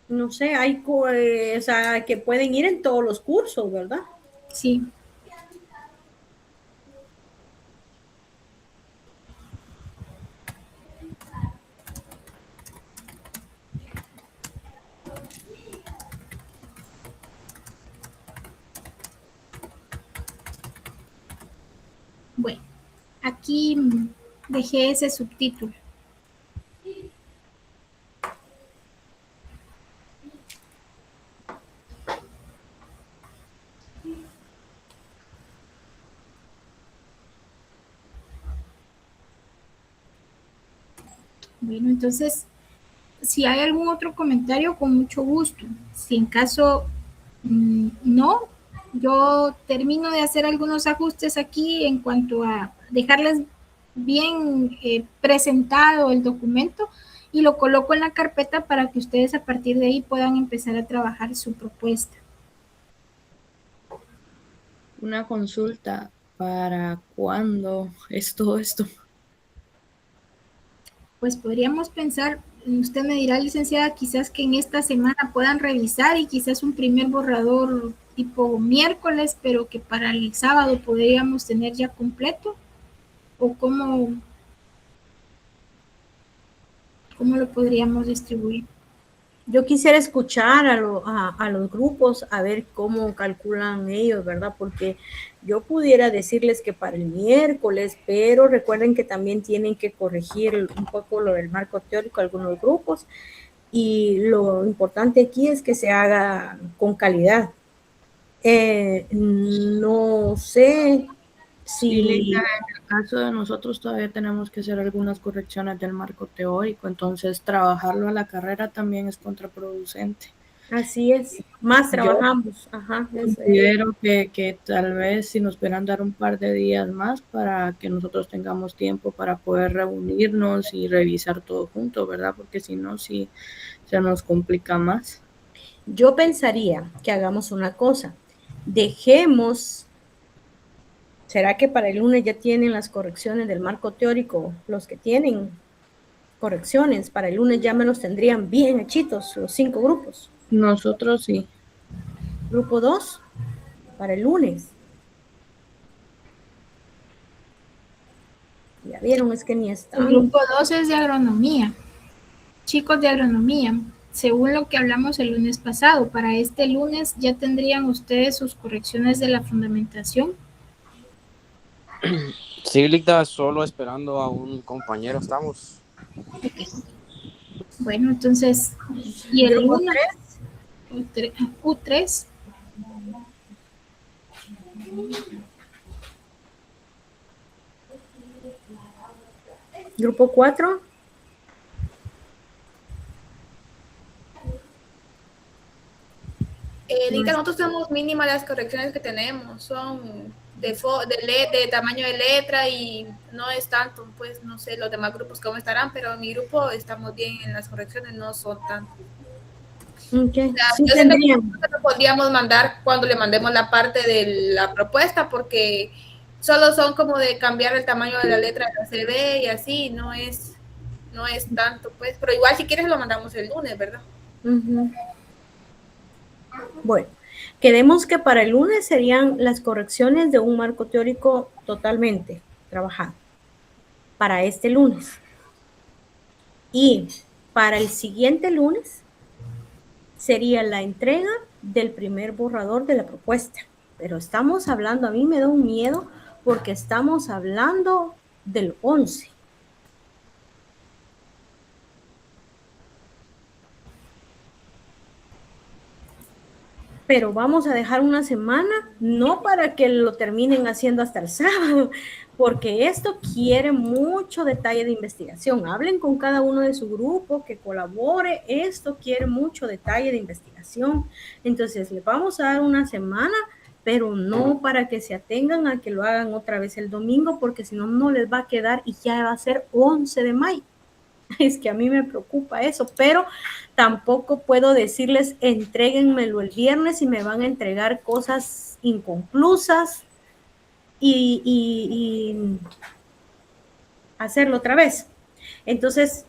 no sé, hay o sea, que pueden ir en todos los cursos, ¿verdad? Sí. Bueno, aquí dejé ese subtítulo. Bueno, entonces, si hay algún otro comentario, con mucho gusto. Si en caso no, yo termino de hacer algunos ajustes aquí en cuanto a dejarles bien presentado el documento y lo coloco en la carpeta para que ustedes a partir de ahí puedan empezar a trabajar su propuesta. Una consulta, ¿para cuándo es todo esto? Pues podríamos pensar, usted me dirá, licenciada, quizás que en esta semana puedan revisar y quizás un primer borrador tipo miércoles, pero que para el sábado podríamos tener ya completo, o cómo lo podríamos distribuir. Yo quisiera escuchar a los grupos a ver cómo calculan ellos, ¿verdad? Porque yo pudiera decirles que para el miércoles, pero recuerden que también tienen que corregir un poco lo del marco teórico algunos grupos y lo importante aquí es que se haga con calidad. No sé si... Sí, en el caso de nosotros todavía tenemos que hacer algunas correcciones del marco teórico, entonces trabajarlo a la carrera también es contraproducente. Así es, más trabajamos. Ajá, considero que tal vez si nos pudieran dar un par de días más para que nosotros tengamos tiempo para poder reunirnos y revisar todo junto, ¿verdad? Porque si no, sí se nos complica más. Yo pensaría que hagamos una cosa, dejemos... ¿Será que para el lunes ya tienen las correcciones del marco teórico? Los que tienen correcciones, para el lunes ya me los tendrían bien hechitos, los 5 grupos. Nosotros sí. Grupo 2, para el lunes. Ya vieron, es que ni está. El grupo 2 es de agronomía. Chicos de agronomía, según lo que hablamos el lunes pasado, para este lunes ya tendrían ustedes sus correcciones de la fundamentación. Sí, Ligda, solo esperando a un compañero estamos. Okay. Bueno, entonces, ¿y el grupo 3? U3. Grupo 4. Lita, nosotros tenemos mínimas las correcciones que tenemos, son de tamaño de letra y no es tanto, pues no sé los demás grupos cómo estarán, pero en mi grupo estamos bien en las correcciones, no son tanto. Okay. O sea, Sí, yo siento que lo podríamos mandar cuando le mandemos la parte de la propuesta, porque solo son como de cambiar el tamaño de la letra de la CD y así, no es tanto, pues, pero igual si quieres lo mandamos el lunes, ¿verdad? Bueno, quedemos que para el lunes serían las correcciones de un marco teórico totalmente trabajado para este lunes. Y para el siguiente lunes sería la entrega del primer borrador de la propuesta. Pero estamos hablando, a mí me da un miedo porque estamos hablando del 11. pero vamos a dejar una semana, no para que lo terminen haciendo hasta el sábado, porque esto quiere mucho detalle de investigación. Hablen con cada uno de su grupo, que colabore, esto quiere mucho detalle de investigación. Entonces, les vamos a dar una semana, pero no para que se atengan a que lo hagan otra vez el domingo, porque si no, no les va a quedar y ya va a ser 11 de mayo. Es que a mí me preocupa eso, pero tampoco puedo decirles entréguenmelo el viernes y me van a entregar cosas inconclusas y hacerlo otra vez. Entonces,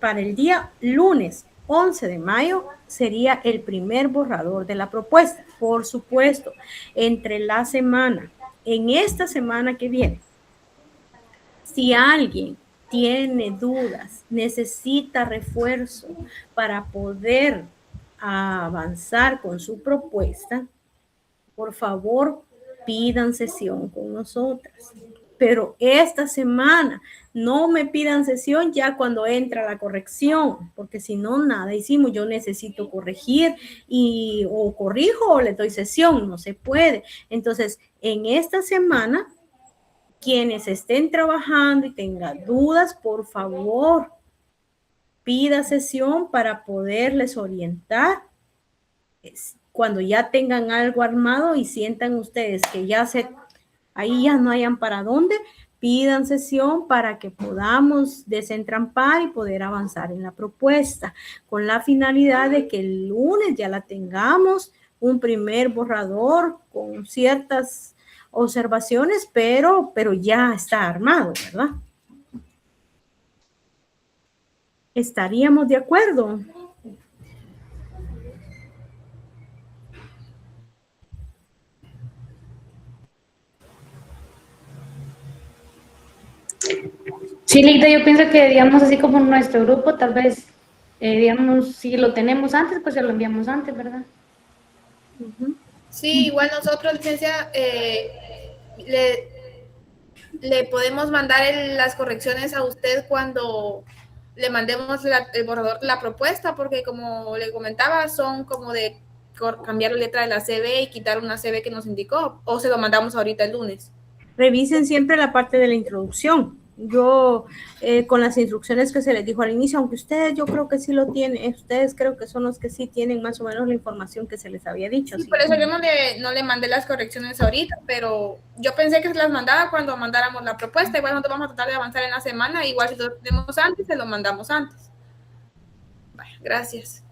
para el día lunes 11 de mayo sería el primer borrador de la propuesta. Por supuesto, entre la semana, en esta semana que viene, si alguien tiene dudas, necesita refuerzo para poder avanzar con su propuesta, por favor, pidan sesión con nosotras. Pero esta semana no me pidan sesión ya cuando entra la corrección, porque si no, nada hicimos. Yo necesito corregir y o corrijo o le doy sesión, no se puede. Entonces, en esta semana, quienes estén trabajando y tengan dudas, por favor, pida sesión para poderles orientar. Cuando ya tengan algo armado y sientan ustedes que ahí ya no hayan para dónde, pidan sesión para que podamos desentrampar y poder avanzar en la propuesta, con la finalidad de que el lunes ya la tengamos, un primer borrador con ciertas observaciones, pero ya está armado, ¿verdad? ¿Estaríamos de acuerdo? Sí, Lita, yo pienso que, digamos, así como nuestro grupo, tal vez, digamos, si lo tenemos antes, pues se lo enviamos antes, ¿verdad? Sí, igual nosotros, licencia, le podemos mandar las correcciones a usted cuando le mandemos el borrador de la propuesta, porque como le comentaba, son como de cambiar la letra de la CB y quitar una CB que nos indicó, o se lo mandamos ahorita el lunes. Revisen siempre la parte de la introducción. Yo, con las instrucciones que se les dijo al inicio, aunque ustedes yo creo que sí lo tienen, ustedes creo que son los que sí tienen más o menos la información que se les había dicho. Sí, por eso yo no le mandé las correcciones ahorita, pero yo pensé que se las mandaba cuando mandáramos la propuesta. Igual nosotros vamos a tratar de avanzar en la semana, igual si lo tenemos antes, se lo mandamos antes. Bueno, gracias.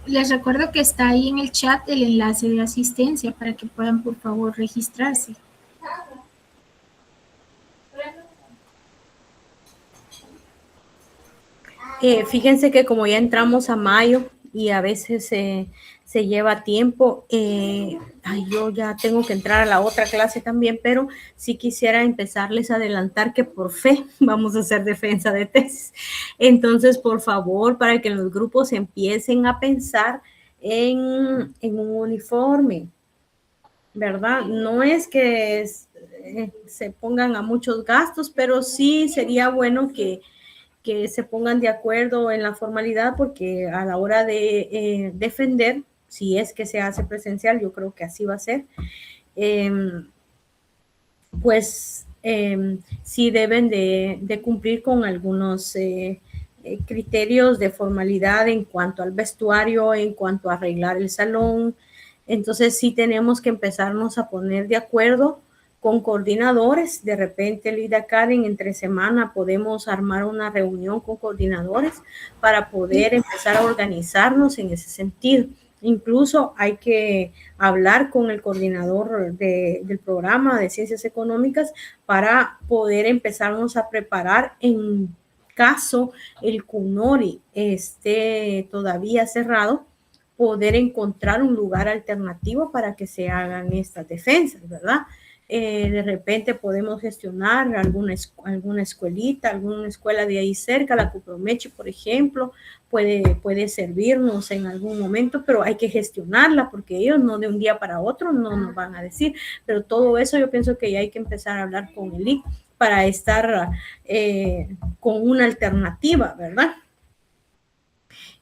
Les recuerdo que está ahí en el chat el enlace de asistencia para que puedan, por favor, registrarse. Fíjense que como ya entramos a mayo y a veces se lleva tiempo, yo ya tengo que entrar a la otra clase también, pero sí quisiera empezarles a adelantar que por fe vamos a hacer defensa de tesis. Entonces, por favor, para que los grupos empiecen a pensar en un uniforme, ¿verdad? No es que se pongan a muchos gastos, pero sí sería bueno que se pongan de acuerdo en la formalidad, porque a la hora de defender, si es que se hace presencial, yo creo que así va a ser, sí deben de cumplir con algunos criterios de formalidad en cuanto al vestuario, en cuanto a arreglar el salón. Entonces sí tenemos que empezarnos a poner de acuerdo con coordinadores. De repente, Lida Karen, entre semana podemos armar una reunión con coordinadores para poder empezar a organizarnos en ese sentido. Incluso hay que hablar con el coordinador del programa de Ciencias Económicas para poder empezarnos a preparar en caso el CUNORI esté todavía cerrado, poder encontrar un lugar alternativo para que se hagan estas defensas, ¿verdad? De repente podemos gestionar alguna escuelita, alguna escuela de ahí cerca, la Cupromeche, por ejemplo, puede servirnos en algún momento, pero hay que gestionarla porque ellos no de un día para otro no nos van a decir, pero todo eso yo pienso que ya hay que empezar a hablar con el IC para estar con una alternativa, ¿verdad?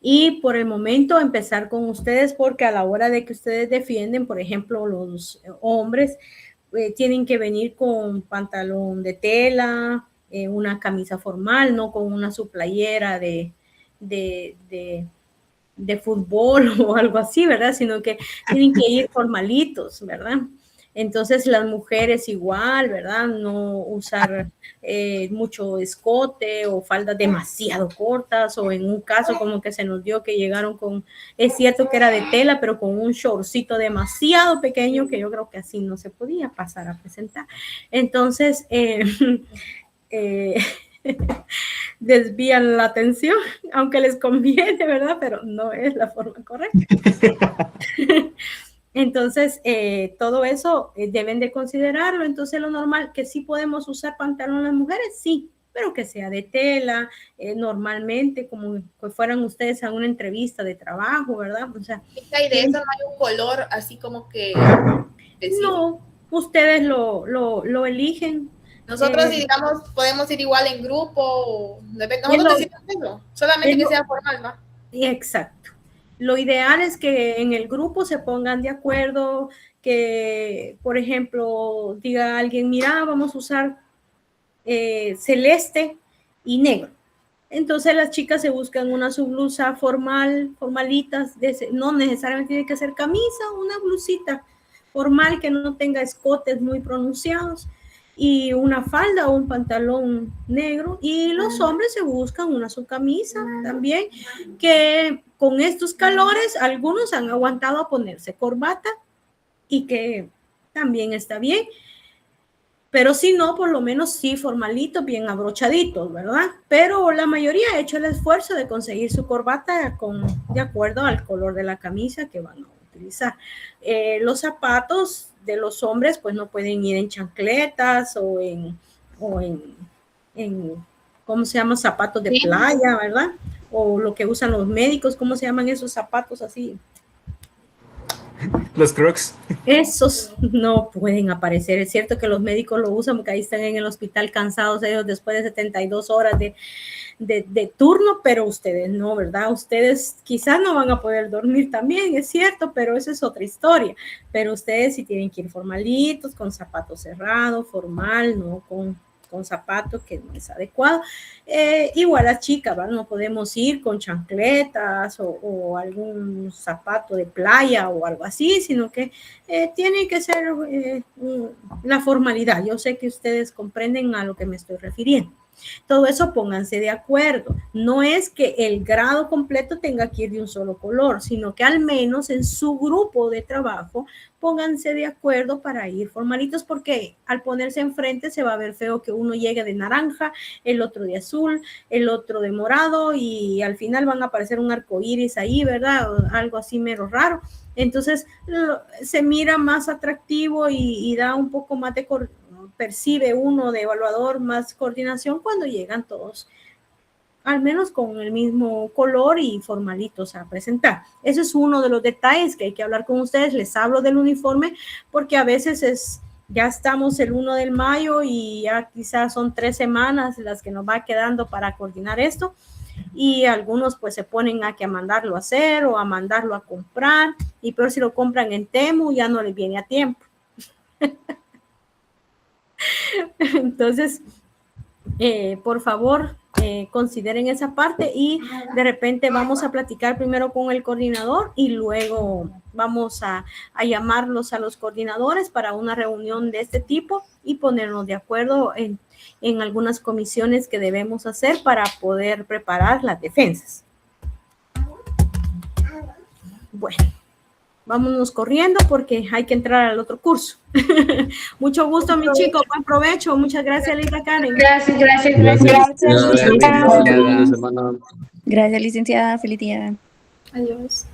Y por el momento empezar con ustedes, porque a la hora de que ustedes defienden, por ejemplo, los hombres tienen que venir con pantalón de tela, una camisa formal, no con una subplayera de fútbol o algo así, ¿verdad? Sino que tienen que ir formalitos, ¿verdad? Entonces las mujeres igual, ¿verdad? No usar mucho escote o faldas demasiado cortas, o en un caso como que se nos dio que llegaron con, es cierto que era de tela, pero con un shortcito demasiado pequeño que yo creo que así no se podía pasar a presentar. Entonces, desvían la atención, aunque les conviene, ¿verdad? Pero no es la forma correcta. Entonces, todo eso deben de considerarlo. Entonces, lo normal, que sí podemos usar pantalón las mujeres, sí, pero que sea de tela, normalmente, como que fueran ustedes a una entrevista de trabajo, ¿verdad? O sea, y de eso no hay un color así como que... No, ustedes lo eligen. Nosotros, digamos, podemos ir igual en grupo, o nosotros decimos eso, solamente que sea formal, ¿no? Exacto. Lo ideal es que en el grupo se pongan de acuerdo, que, por ejemplo, diga alguien, mira, vamos a usar celeste y negro. Entonces las chicas se buscan una subblusa formal, formalitas, no necesariamente tiene que ser camisa, una blusita formal que no tenga escotes muy pronunciados, y una falda o un pantalón negro, y los hombres se buscan una subcamisa también, que con estos calores algunos han aguantado a ponerse corbata y que también está bien, pero si no, por lo menos sí formalitos, bien abrochaditos, ¿verdad? Pero la mayoría ha hecho el esfuerzo de conseguir su corbata de acuerdo al color de la camisa que van a utilizar. Los zapatos de los hombres pues no pueden ir en chancletas o en ¿cómo se llama? Zapatos de playa, ¿verdad? O lo que usan los médicos, ¿cómo se llaman esos zapatos así? Los Crocs. Esos no pueden aparecer. Es cierto que los médicos lo usan porque ahí están en el hospital cansados ellos después de 72 horas de turno, pero ustedes no, ¿verdad? Ustedes quizás no van a poder dormir también, es cierto, pero eso es otra historia. Pero ustedes sí tienen que ir formalitos, con zapatos cerrados, formal, no con zapatos que no es adecuado. Igual las chicas, ¿verdad? No podemos ir con chancletas o algún zapato de playa o algo así, sino que tiene que ser la formalidad. Yo sé que ustedes comprenden a lo que me estoy refiriendo. Todo eso pónganse de acuerdo. No es que el grado completo tenga que ir de un solo color, sino que al menos en su grupo de trabajo pónganse de acuerdo para ir formalitos, porque al ponerse enfrente se va a ver feo que uno llegue de naranja, el otro de azul, el otro de morado, y al final van a aparecer un arco iris ahí, ¿verdad? Algo así mero raro. Entonces se mira más atractivo y da un poco más de percibe uno de evaluador más coordinación cuando llegan todos al menos con el mismo color y formalitos a presentar. Eso es uno de los detalles que hay que hablar con ustedes. Les hablo del uniforme porque a veces ya estamos el 1 de mayo y ya quizás son 3 semanas las que nos va quedando para coordinar esto, y algunos pues se ponen a mandarlo a hacer o a mandarlo a comprar, y peor si lo compran en Temu ya no les viene a tiempo. Entonces, por favor, consideren esa parte, y de repente vamos a platicar primero con el coordinador y luego vamos a llamarlos a los coordinadores para una reunión de este tipo y ponernos de acuerdo en algunas comisiones que debemos hacer para poder preparar las defensas. Bueno. Vámonos corriendo porque hay que entrar al otro curso. Mucho gusto, mi chico. Buen provecho. Muchas gracias, Lita Karen. Gracias. Gracias, licenciada. Feliz día. Adiós.